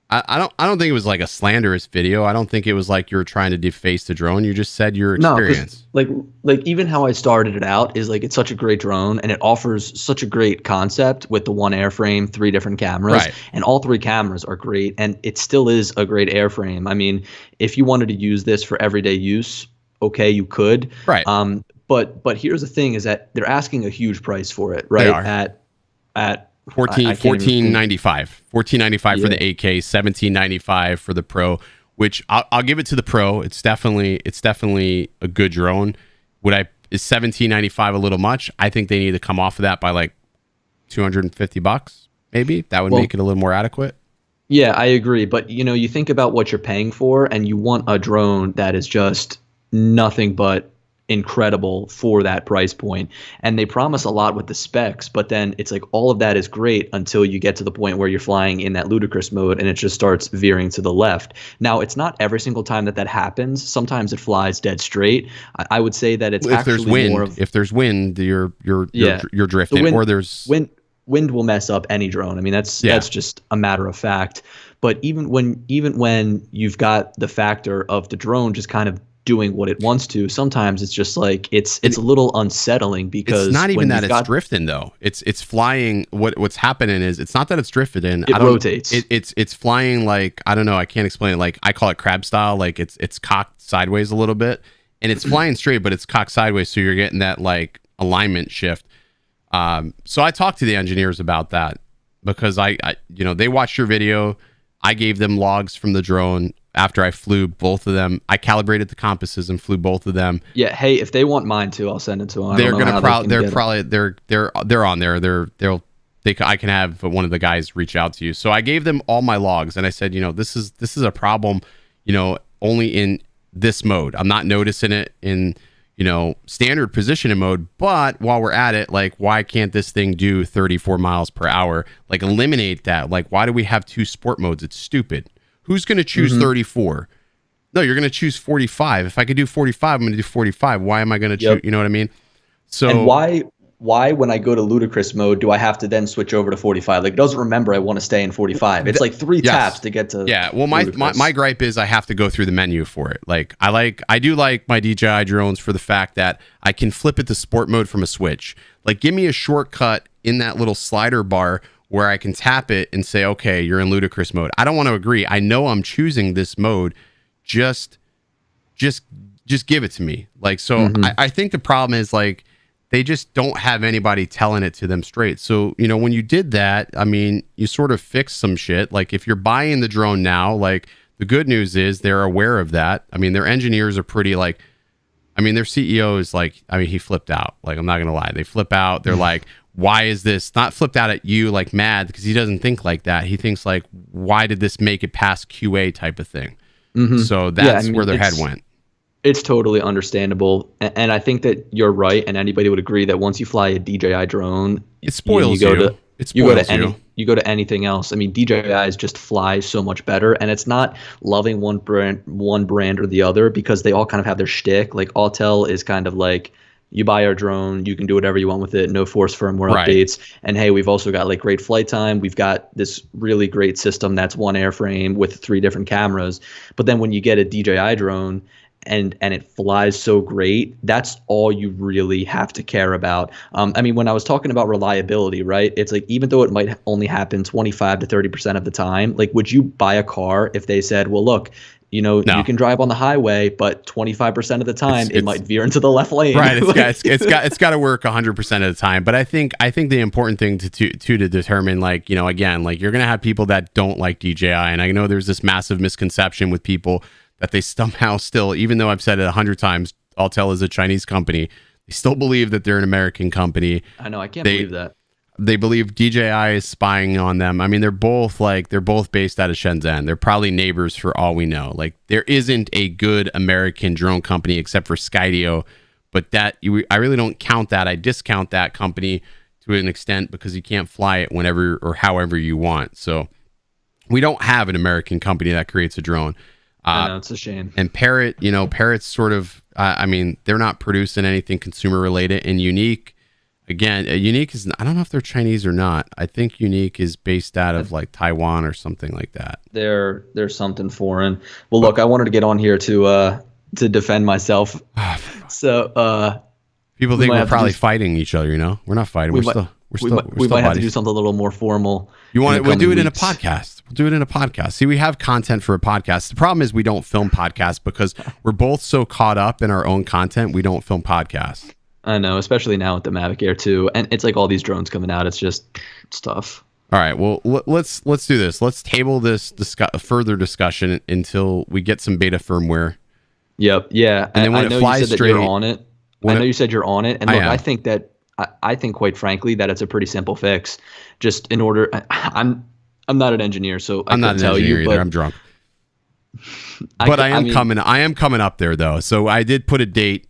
I don't think it was like a slanderous video. I don't think it was like you were trying to deface the drone. You just said your experience. No, like even how I started it out is like it's such a great drone and it offers such a great concept with the one airframe, 3 different cameras, and all 3 cameras are great, and it still is a great airframe. I mean, if you wanted to use this for everyday use, okay, you could. Right. But here's the thing: is that they're asking a huge price for it, right? They are. At $14.95 for the 8K, $17.95 for the Pro, which I'll give it to the Pro. It's definitely a good drone. Is $17.95 a little much? I think they need to come off of that by like $250, maybe. That would make it a little more adequate. Yeah, I agree. But you think about what you're paying for, and you want a drone that is just nothing but incredible for that price point. And they promise a lot with the specs, but then it's like all of that is great until you get to the point where you're flying in that ludicrous mode and it just starts veering to the left. Now, it's not every single time that happens. Sometimes it flies dead straight. I would say that it's if there's wind, you're drifting, or there's wind will mess up any drone. I mean, that's just a matter of fact. But even when you've got the factor of the drone just kind of doing what it wants to, sometimes it's just like it's a little unsettling, because it's not even that it's drifting though. It's flying. What's happening is it's not that it's drifted in. It rotates. It's flying like, I don't know. I can't explain it. Like I call it crab style. Like it's cocked sideways a little bit, and it's flying straight, but it's cocked sideways, so you're getting that like alignment shift. So I talked to the engineers about that because I they watched your video. I gave them logs from the drone after I flew both of them. I calibrated the compasses and flew both of them. Yeah. Hey, if they want mine too, I'll send it to them. They're on there. I can have one of the guys reach out to you. So I gave them all my logs and I said, this is a problem, only in this mode. I'm not noticing it in, standard positioning mode, but while we're at it, like, why can't this thing do 34 miles per hour? Like, eliminate that. Like, why do we have 2 sport modes? It's stupid. Who's going to choose 34? No, you're going to choose 45. If I could do 45, I'm going to do 45. Why am I going to choose? You know what I mean? So, and why when I go to ludicrous mode do I have to then switch over to 45? Like, it doesn't remember I want to stay in 45. It's like 3 taps to get to. Yeah. Well, my gripe is I have to go through the menu for it. Like, I do like my DJI drones for the fact that I can flip it to sport mode from a switch. Like, give me a shortcut in that little slider bar where I can tap it and say, okay, you're in ludicrous mode. I don't want to agree. I know I'm choosing this mode. Just give it to me. Like, so I think the problem is, like, they just don't have anybody telling it to them straight. So, when you did that, I mean, you sort of fixed some shit. Like, if you're buying the drone now, like, the good news is they're aware of that. I mean, their engineers are pretty, like, their CEO is like, he flipped out. Like, I'm not going to lie. They flip out. They're like, why is this not flipped out at you, like, mad? Because he doesn't think like that. He thinks like, why did this make it past QA type of thing? So that's where their head went. It's totally understandable. And I think that you're right. And anybody would agree that once you fly a DJI drone, it spoils you. You go to anything else. I mean, DJIs just fly so much better. And it's not loving one brand or the other, because they all kind of have their shtick. Like, Autel is kind of like, you buy our drone, you can do whatever you want with it, no force firmware updates. And hey, we've also got like great flight time. We've got this really great system that's one airframe with 3 different cameras. But then when you get a DJI drone and it flies so great, that's all you really have to care about. When I was talking about reliability, right? It's like, even though it might only happen 25 to 30% of the time, like, would you buy a car if they said, well, look, no. You can drive on the highway, but 25% of the time it might veer into the left lane. Right. It's got to work 100% of the time. But I think the important thing to determine, like, again, like, you're going to have people that don't like DJI. And I know there's this massive misconception with people that they somehow still, even though I've said it 100 times, Autel is a Chinese company, they still believe that they're an American company. I know. I can't believe that. They believe DJI is spying on them. I mean, they're both based out of Shenzhen. They're probably neighbors for all we know. Like, there isn't a good American drone company except for Skydio, but I really don't count that. I discount that company to an extent because you can't fly it whenever or however you want. So we don't have an American company that creates a drone. I know, it's a shame. And Parrot, Parrot's sort of, they're not producing anything consumer related. And Unique, again, Unique is, I don't know if they're Chinese or not. I think Unique is based out of like Taiwan or something like that. They're something foreign. Well, look, I wanted to get on here to defend myself. So people think we're probably fighting each other. We're not fighting. We might have to do something a little more formal. We'll do it in a podcast. We'll do it in a podcast. See, we have content for a podcast. The problem is we don't film podcasts because we're both so caught up in our own content. We don't film podcasts. I know, especially now with the Mavic Air 2. And it's like all these drones coming out. It's tough. All right. Well, let's do this. Let's table this further discussion until we get some beta firmware. Yep. Yeah. And then when it flies straight, you're on it. I know you said you're on it. And look, I think quite frankly that it's a pretty simple fix. Just in order, I'm not an engineer, so I'm not an engineer either. I'm drunk. But I am coming up there though. So I did put a date.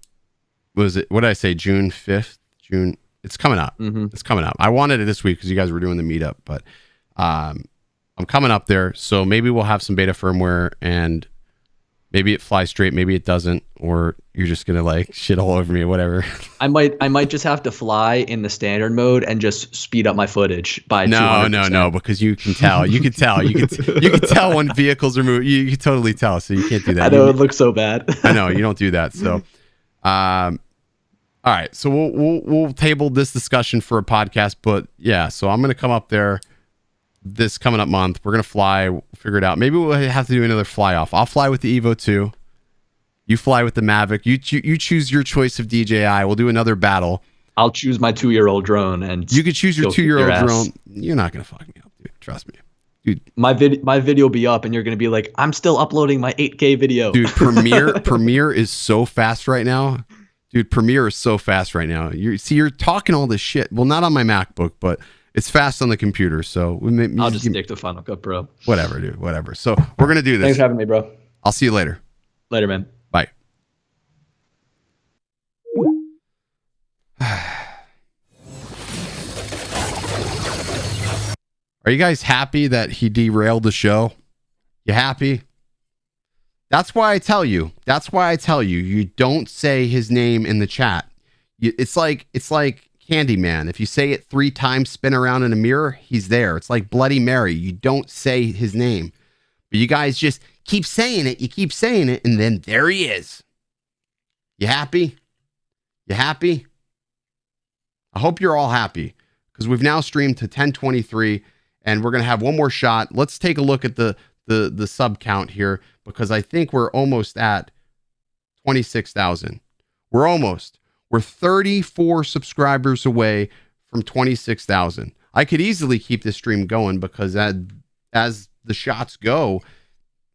Was it, what did I say? June 5th? June. It's coming up. It's coming up. I wanted it this week because you guys were doing the meetup, but I'm coming up there. So maybe we'll have some beta firmware and maybe it flies straight, maybe it doesn't, or you're just gonna like shit all over me or whatever. I might just have to fly in the standard mode and just speed up my footage by 200%. No, because you can tell. You can tell when vehicles are moving. You can totally tell. So you can't do that. I know it looks so bad. I know you don't do that. So, all right. So we'll table this discussion for a podcast. But yeah, so I'm gonna come up there this coming up month. We're gonna fly. We'll figure it out. Maybe we'll have to do another fly off. I'll fly with the Evo 2. You fly with the Mavic. You choose your choice of DJI. We'll do another battle. I'll choose my 2-year-old drone, and you could choose your 2-year-old drone. You're not gonna fuck me up, dude. Trust me, dude. My video will be up, and you're gonna be like, I'm still uploading my 8K video. Dude, Premiere is so fast right now. Dude, Premiere is so fast right now. You're talking all this shit. Well, not on my MacBook, but it's fast on the computer. So I'll just stick to Final Cut Pro. Whatever, dude. Whatever. So we're gonna do this. Thanks for having me, bro. I'll see you later. Later, man. Bye. Are you guys happy that he derailed the show? You happy? That's why I tell you. You don't say his name in the chat. It's like Candyman. If you say it 3 times, spin around in a mirror, he's there. It's like Bloody Mary. You don't say his name. But you guys just keep saying it. You keep saying it, and then there he is. You happy? You happy? I hope you're all happy, because we've now streamed to 1023, and we're going to have one more shot. Let's take a look at the sub count here, because I think we're almost at 26,000. We're 34 subscribers away from 26,000. I could easily keep this stream going, because as the shots go,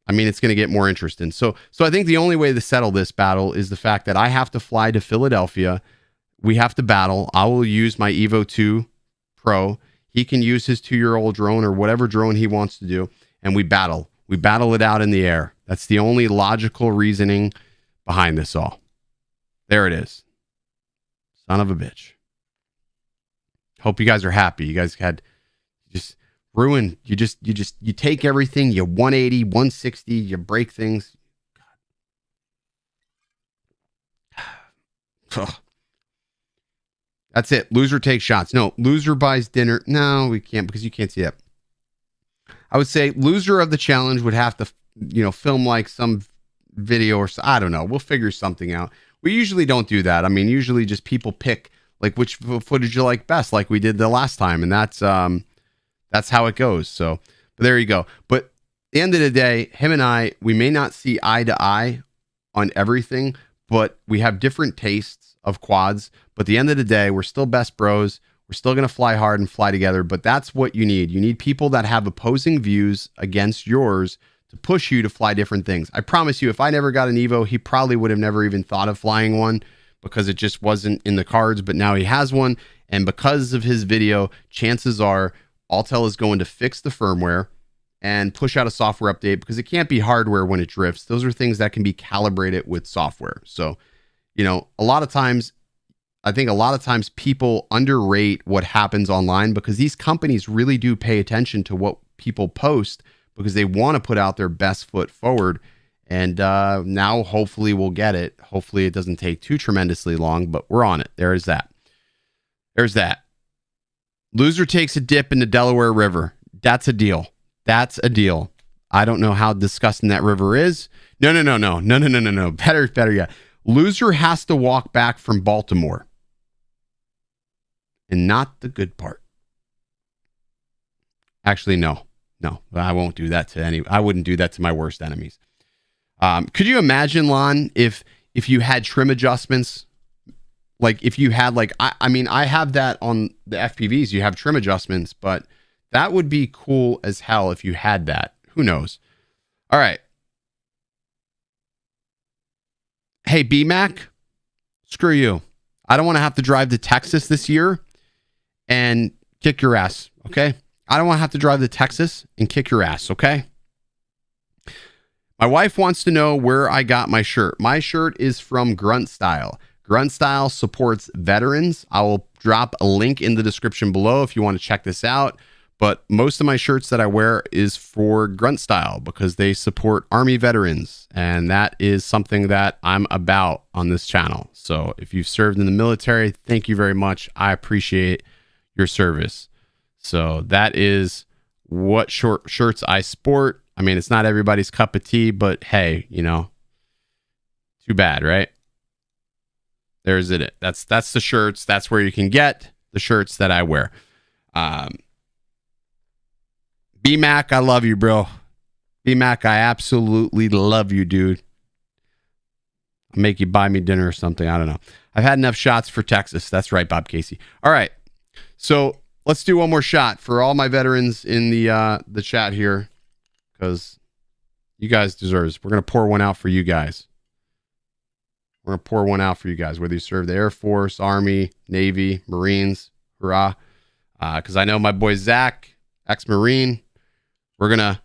I mean, it's going to get more interesting. So I think the only way to settle this battle is the fact that I have to fly to Philadelphia. We have to battle. I will use my Evo 2 Pro. He can use his 2-year-old drone or whatever drone he wants to do, and we battle. We battle it out in the air. That's the only logical reasoning behind this all. There it is. Son of a bitch. Hope you guys are happy. You guys had just ruined. You take everything, you 180, 160, you break things. God. That's it. Loser takes shots. No, loser buys dinner. No, we can't, because you can't see that. I would say loser of the challenge would have to, film like some video or I don't know. We'll figure something out. We usually don't do that. I mean, usually just people pick like which footage you like best, like we did the last time, and that's how it goes. So, but there you go. But at the end of the day, him and I, we may not see eye to eye on everything, but we have different tastes of quads. But at the end of the day, we're still best bros. We're still going to fly hard and fly together, but that's what you need. You need people that have opposing views against yours to push you to fly different things. I promise you, if I never got an Evo, he probably would have never even thought of flying one, because it just wasn't in the cards, but now he has one. And because of his video, chances are Autel is going to fix the firmware and push out a software update, because it can't be hardware when it drifts. Those are things that can be calibrated with software. So, I think a lot of times people underrate what happens online, because these companies really do pay attention to what people post, because they want to put out their best foot forward. And now hopefully we'll get it. Hopefully it doesn't take too tremendously long, but we're on it. There's that. Loser takes a dip in the Delaware River. That's a deal. I don't know how disgusting that river is. No. Better yet. Loser has to walk back from Baltimore. And not the good part. Actually, no, I won't do that to I wouldn't do that to my worst enemies. Could you imagine, Lon, if you had trim adjustments? Like if you had I have that on the FPVs, you have trim adjustments, but that would be cool as hell if you had that. Who knows? All right. Hey, BMAC, screw you. I don't want to have to drive to Texas this year and kick your ass, okay? I don't want to have to drive to Texas and kick your ass, okay? My wife wants to know where I got my shirt. My shirt is from Grunt Style. Grunt Style supports veterans. I will drop a link in the description below if you want to check this out. But most of my shirts that I wear is for Grunt Style, because they support Army veterans. And that is something that I'm about on this channel. So if you've served in the military, thank you very much. I appreciate your service. So that is what shirts I sport. I mean, it's not everybody's cup of tea, but hey, too bad, right? There's it. That's the shirts. That's where you can get the shirts that I wear. BMAC, I love you, bro. BMAC, I absolutely love you, dude. make you buy me dinner or something. I don't know. I've had enough shots for Texas. That's right, Bob Casey. All right. So let's do one more shot for all my veterans in the chat here, because you guys deserve it. We're going to pour one out for you guys. We're going to pour one out for you guys, whether you serve the Air Force, Army, Navy, Marines. Hurrah. Because I know my boy Zach, ex-Marine, we're going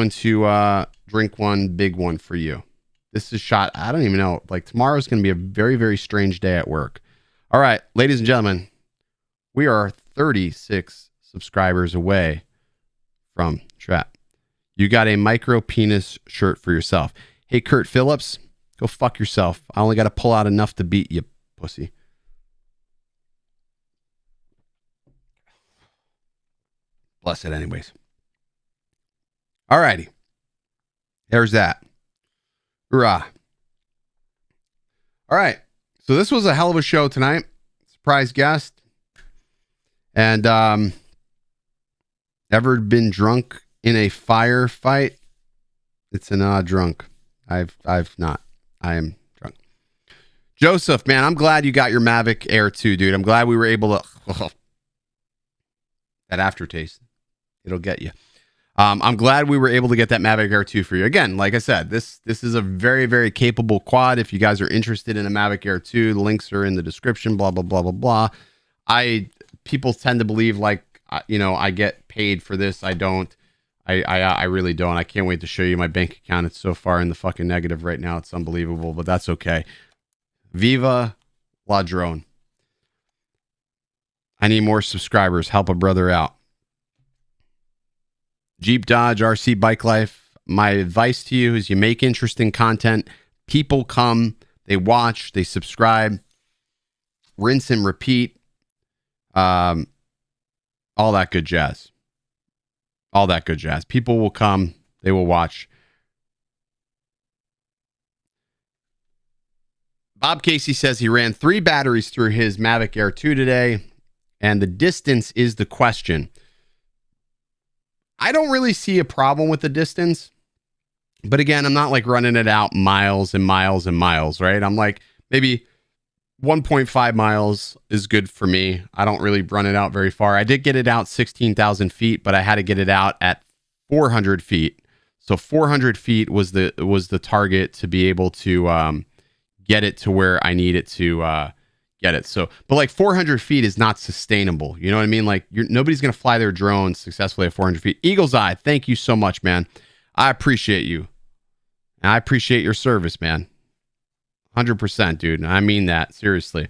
to drink one big one for you. This is shot. I don't even know. Like, tomorrow's going to be a very, very strange day at work. All right, ladies and gentlemen, we are 36 subscribers away from trap. You got a micro penis shirt for yourself. Hey, Kurt Phillips, go fuck yourself. I only got to pull out enough to beat you, pussy. Bless it anyways. All righty. There's that. Hoorah. All right. So this was a hell of a show tonight. Surprise guest. And ever been drunk in a firefight? It's an drunk. I've not. I am drunk. Joseph, man, I'm glad you got your Mavic Air 2, dude. I'm glad we were able to that aftertaste. It'll get you. I'm glad we were able to get that Mavic Air 2 for you. Again, like I said, this is a very, very capable quad. If you guys are interested in a Mavic Air 2, the links are in the description, blah, blah, blah, blah, blah. People tend to believe like, I get paid for this. I don't. I really don't. I can't wait to show you my bank account. It's so far in the fucking negative right now. It's unbelievable, but that's okay. Viva la drone. I need more subscribers. Help a brother out. Jeep Dodge RC Bike Life. My advice to you is you make interesting content. People come, they watch, they subscribe, rinse and repeat. All that good jazz. All that good jazz. People will come, they will watch. Bob Casey says he ran 3 batteries through his Mavic Air 2 today, and the distance is the question. I don't really see a problem with the distance, but again, I'm not like running it out miles and miles and miles, right? I'm like maybe 1.5 miles is good for me. I don't really run it out very far. I did get it out 16,000 feet, but I had to get it out at 400 feet. So 400 feet was the target to be able to get it to where I need it to get it. So, but like 400 feet is not sustainable. You know what I mean? Like nobody's going to fly their drone successfully at 400 feet. Eagle's Eye, thank you so much, man. I appreciate you. And I appreciate your service, man. 100%, dude. I mean that. Seriously.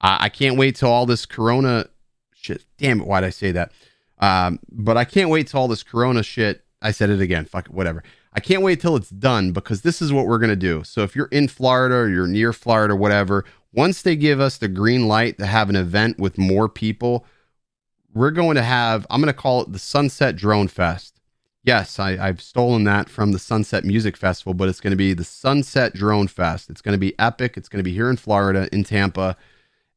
I can't wait till all this Corona shit. Damn it. Why'd I say that? But I can't wait till all this Corona shit. I said it again. Fuck it. Whatever. I can't wait till it's done, because this is what we're going to do. So if you're in Florida or you're near Florida or whatever, once they give us the green light to have an event with more people, we're going to have, I'm going to call it the Sunset Drone Fest. Yes, I've stolen that from the Sunset Music Festival, but it's going to be the Sunset Drone Fest. It's going to be epic. It's going to be here in Florida, in Tampa,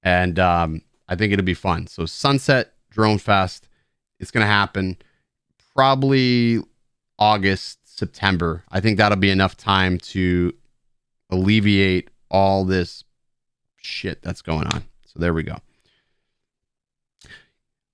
and I think it'll be fun. So Sunset Drone Fest, it's going to happen probably August, September. I think that'll be enough time to alleviate all this shit that's going on. So there we go.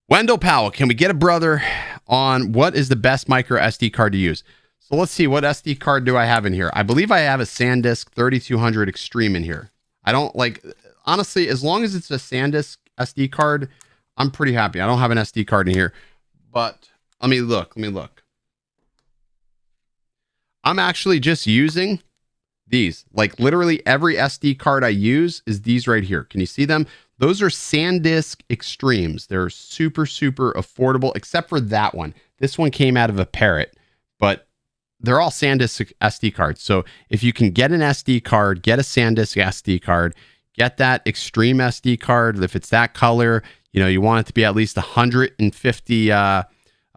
Wendell Powell, can we get a brother on what is the best micro SD card to use? So let's see, what SD card do I have in here? I believe I have a SanDisk 3200 Extreme in here. I don't like, honestly, as long as it's a SanDisk SD card, I'm pretty happy. I don't have an SD card in here, but let me look. I'm actually just using these. Like literally every SD card I use is these right here. Can you see them? Those are SanDisk Extremes. They're super, super affordable, except for that one. This one came out of a Parrot, but they're all SanDisk SD cards. So if you can get an SD card, get a SanDisk SD card, get that Extreme SD card. If it's that color, you want it to be at least 150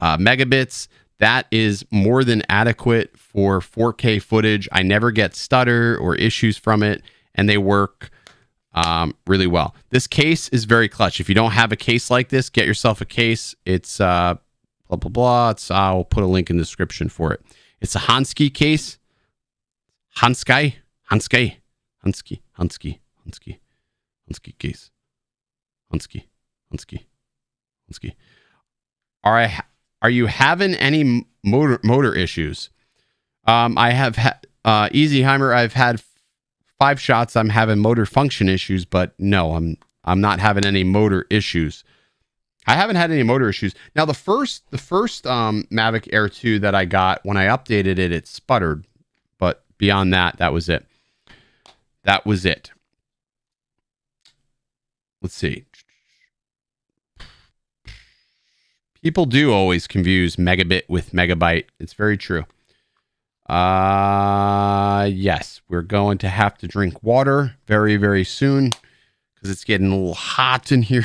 megabits. That is more than adequate for 4K footage. I never get stutter or issues from it, and they work really well. This case is very clutch. If you don't have a case like this, get yourself a case. It's blah, blah, blah. I'll put a link in the description for it. It's a Hansky case. Hansky. Hunsky case. Hunsky. Are you having any motor issues? I have Easyheimer. I've had 5 shots. I'm having motor function issues, but no, I'm not having any motor issues. I haven't had any motor issues. Now the first Mavic Air 2 that I got, when I updated it, it sputtered, but beyond that, that was it. Let's see. People do always confuse megabit with megabyte. It's very true. Yes, we're going to have to drink water very, very soon because it's getting a little hot in here.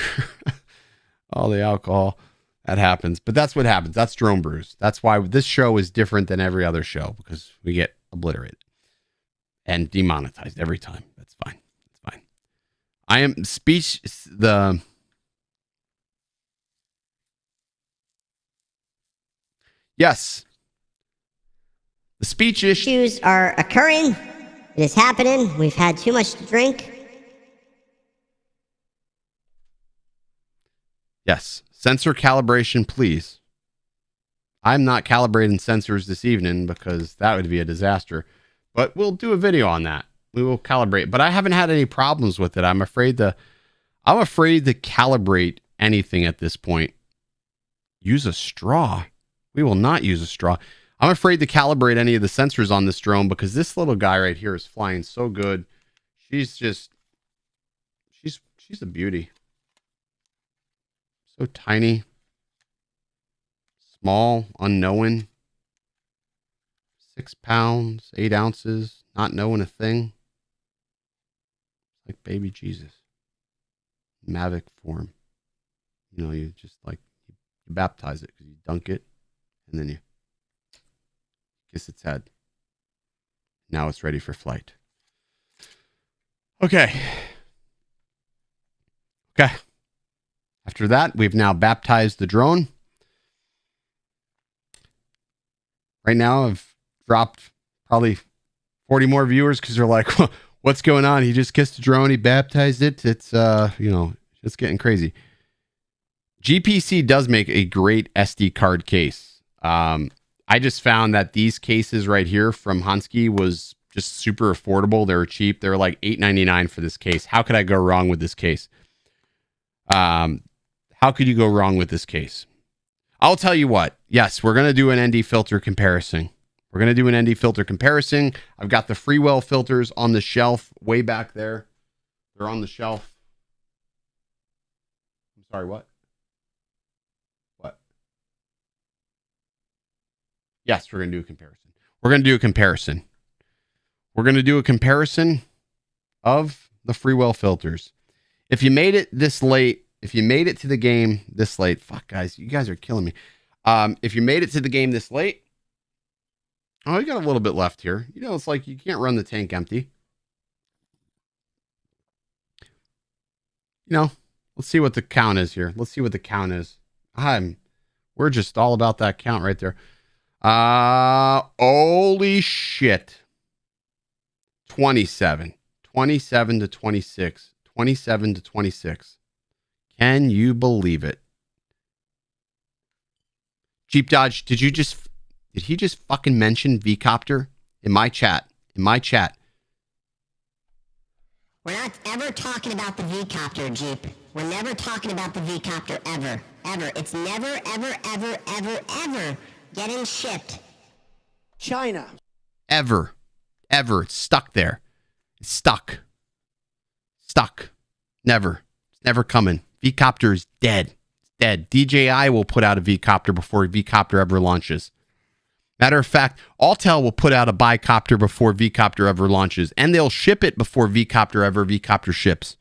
All the alcohol. That happens. But that's what happens. That's Drone Brews. That's why this show is different than every other show, because we get obliterated and demonetized every time. That's fine. It's fine. I am Yes. The speech issues are occurring. It is happening. We've had too much to drink. Yes. Sensor calibration, please. I'm not calibrating sensors this evening because that would be a disaster. But we'll do a video on that. We will calibrate. But I haven't had any problems with it. I'm afraid to calibrate anything at this point. Use a straw. We will not use a straw. I'm afraid to calibrate any of the sensors on this drone because this little guy right here is flying so good. She's a beauty. So tiny, small, unknowing. 6 pounds, 8 ounces, not knowing a thing. Like baby Jesus. Mavic form. You know, you just like, you baptize it because you dunk it and then you kiss its head. Now it's ready for flight. Okay. After that, we've now baptized the drone. Right now, I've dropped probably 40 more viewers because they're like, what's going on? He just kissed a drone. He baptized it. It's, it's getting crazy. GPC does make a great SD card case. I just found that these cases right here from Hansky was just super affordable. They were cheap. They were like $8.99 for this case. How could I go wrong with this case? How could you go wrong with this case? I'll tell you what. Yes, we're going to do an ND filter comparison. I've got the Freewell filters on the shelf way back there. They're on the shelf. I'm sorry, what? What? Yes, we're going to do a comparison. We're going to do a comparison of the Freewell filters. If you made it this late, if you made it to the game this late, fuck guys, you guys are killing me. If you made it to the game this late, oh, you got a little bit left here. You know, it's like you can't run the tank empty. You know, let's see what the count is here. We're just all about that count right there. Holy shit. 27 to 26. 27 to 26. Can you believe it? Jeep Dodge, did he just fucking mention V-Copter in my chat? We're not ever talking about the V-Copter, Jeep. We're never talking about the V-Copter ever. It's never, ever getting shipped. China. Ever. It's stuck there. It's stuck. Never. It's never coming. V-Copter is dead. It's dead. DJI will put out a V-Copter before V-Copter ever launches. Matter of fact, Autel will put out a bicopter before V-Copter ever launches, and they'll ship it before V-Copter ships.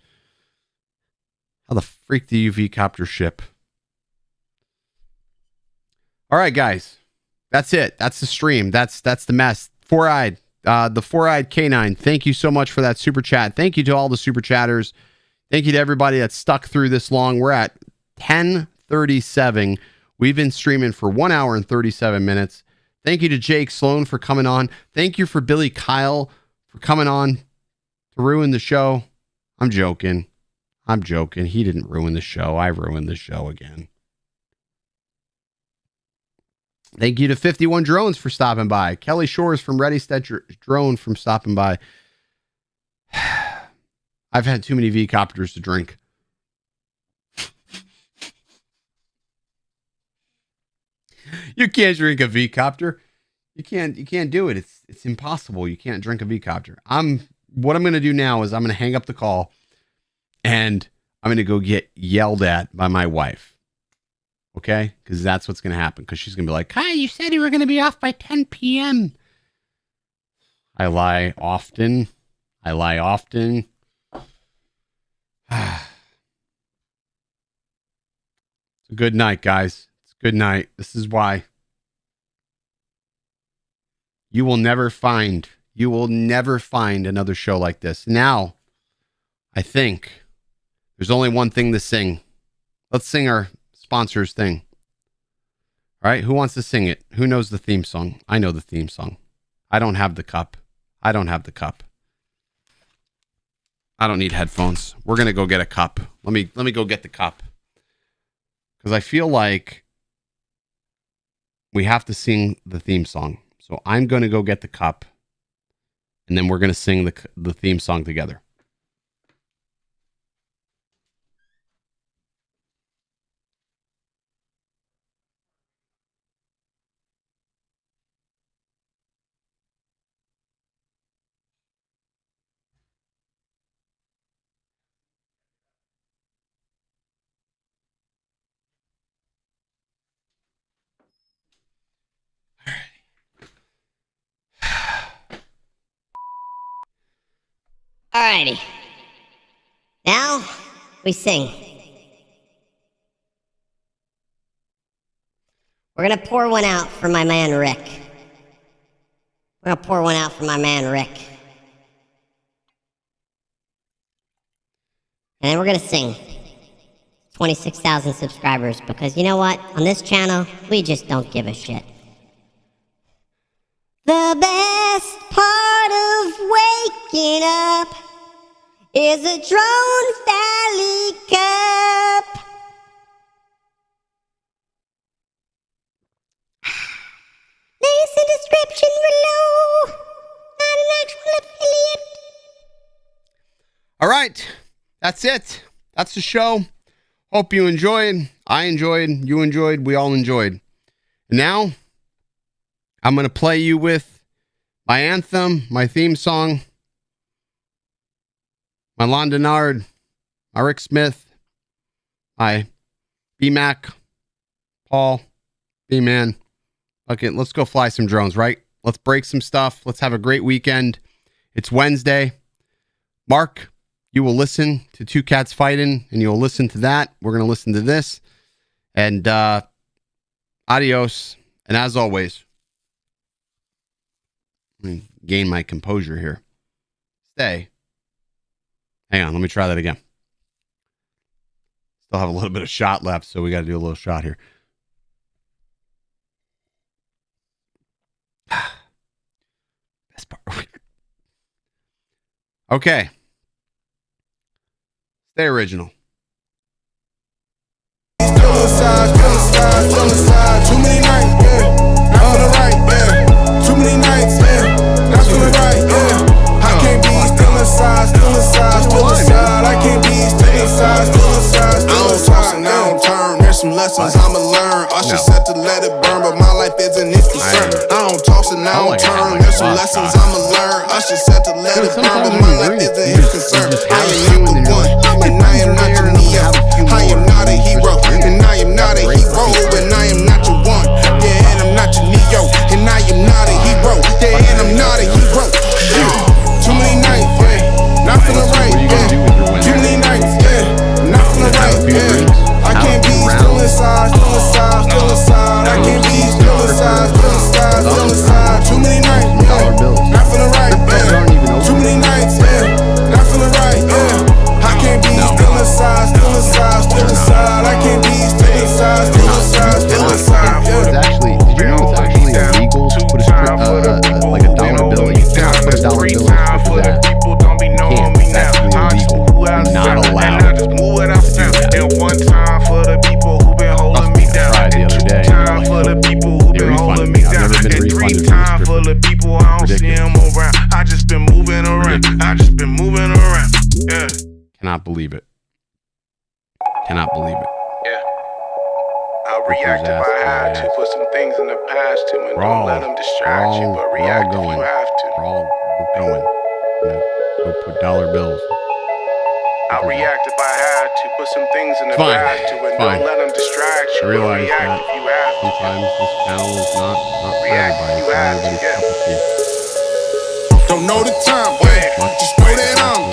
How the freak do you V-Copter ship? All right, guys. That's it. That's the stream. That's the mess. Four-eyed. The Four-eyed K9. Thank you so much for that super chat. Thank you to all the super chatters. Thank you to everybody that stuck through this long. We're at 10:37. We've been streaming for 1 hour and 37 minutes. Thank you to Jake Sloan for coming on. Thank you for Billy Kyle for coming on to ruin the show. I'm joking. He didn't ruin the show. I ruined the show again. Thank you to 51 Drones for stopping by. Kelly Shores from Ready Stead Drone from stopping by. I've had too many V-copters to drink. You can't drink a V-copter. You can't do it. It's impossible. You can't drink a V-copter. What I'm going to do now is I'm going to hang up the call and I'm going to go get yelled at by my wife. Okay? Because that's what's going to happen. Because she's going to be like, "Hi, you said you were going to be off by 10 p.m. I lie often. It's a good night, guys. It's a good night. This is why you will never find another show like this. Now, I think there's only one thing to sing. Let's sing our sponsors thing. All right, who wants to sing it? Who knows the theme song? I know the theme song. I don't have the cup. I don't need headphones. We're going to go get a cup. Let me go get the cup. Because I feel like we have to sing the theme song. So I'm going to go get the cup. And then we're going to sing the theme song together. Alrighty. Now we sing. We're gonna pour one out for my man Rick. And then we're gonna sing 26,000 subscribers because you know what? On this channel, we just don't give a shit. The best part of waking up is a Drone Valley Cup. Links in description below. Not an actual affiliate. All right. That's it. That's the show. Hope you enjoyed. I enjoyed. You enjoyed. We all enjoyed. And now, I'm going to play you with my anthem, my theme song, my Lon Denard, my Rick Smith, my B-Mac, Paul, B-Man. Okay, let's go fly some drones, right? Let's break some stuff. Let's have a great weekend. It's Wednesday. Mark, you will listen to Two Cats Fighting, and you'll listen to that. We're going to listen to this. And adios. And as always, let me gain my composure here. Stay. Hang on, let me try that again. Still have a little bit of shot left, so we got to do a little shot here. Best part. Okay. Stay original. Too many nights, yeah. Not for the right, yeah. Too many nights, yeah. Not for the right, yeah. I can't be still inside. I can't be still inside. I don't toss and I don't turn. There's some lessons I'ma learn. Usher said to let it burn, but my life isn't his concern. I don't toss and I don't turn. There's some lessons I'ma learn. Usher said to let it burn, but my life isn't his concern. I am not the one, and I am not your Neo. I am not a hero, and I am not a hero, and I am not your one. Yeah, and I'm not your Neo, and I am not a hero. Yeah, and I'm not a hero. Too many nights, yeah. Not from the right, yeah. Too many nights, yeah. Not from the right, yeah. I can't be still inside. I can't be still inside. Too many nights, yeah. Not from the right, yeah. Too many nights, yeah. Not from the right, yeah. I can't be still inside. I can't see him around. I just been moving around. I just been moving around. Yeah. Cannot believe it. Cannot believe it. Yeah. I'll react if I have to. Put some things in the past too, and don't let them distract you. But react if you have to. We're going. Go put dollar bills. I'll react if I had to. Put some things in the past too, and don't let them distract you. I realize react that if you have to. sometimes this channel is not for React everybody. if you It's not have to, everybody's yeah. cup of tea. Don't know the time, yeah. Just know that I'm,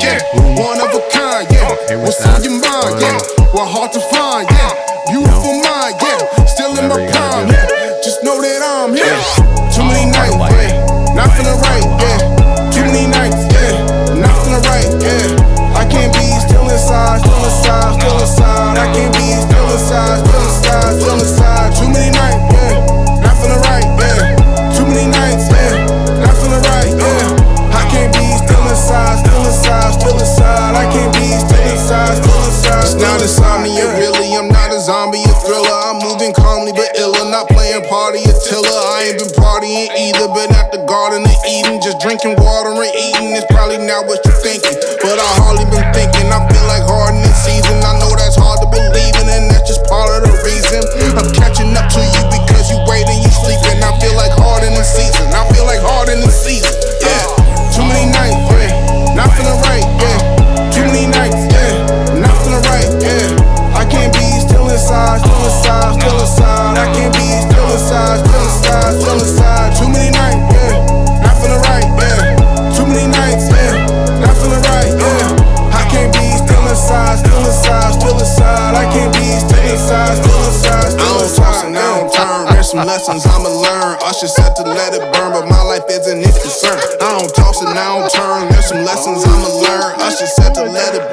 one of a kind, yeah. What's on your mind, yeah. Well, hard to find, yeah. Beautiful mind, yeah. Still in my prime, yeah. Just know that I'm, yeah. Too many nights, yeah. Not feeling right, yeah. Too many nights, yeah. Not feeling right, yeah. I can't be still inside, still inside, still inside. I can't be still inside, still inside, still inside. Too many nights, yeah. Not feeling right, yeah. Too many nights, yeah. Not feeling right, yeah. I can't be still inside, still inside, still inside. I can't be still inside, still inside. It's not insomnia, really. I'm not a zombie, a thriller. I'm moving calmly but iller. Not playing party Attila. I ain't been partying either. Been at the Garden of Eden, just drinking water and eating. It's probably not what you're thinking, but I hardly been thinking. I feel like hardening season. I know that's hard to believe in, and that's just part of the reason. I'm catching up to you because you wait and you sleeping. I feel like hardening season. I feel like hardening season. Yeah. Too many nights, yeah. Not feeling right, yeah. Too many nights, yeah. Not feeling right, yeah. I can't be still inside, still inside, still inside. I can't be still inside, still inside, still inside. Too many nights, yeah. Not feeling right, yeah. Too many nights, yeah. Not feeling right, yeah. I can't be still inside, still inside, still inside. I can't be still inside, still inside, still inside. I don't toss and I don't turn. There's some lessons I'ma learn. Usher said to let it burn, but my life isn't his concern. I don't toss and I don't turn. There's some lessons I'ma learn. Usher said to let it burn.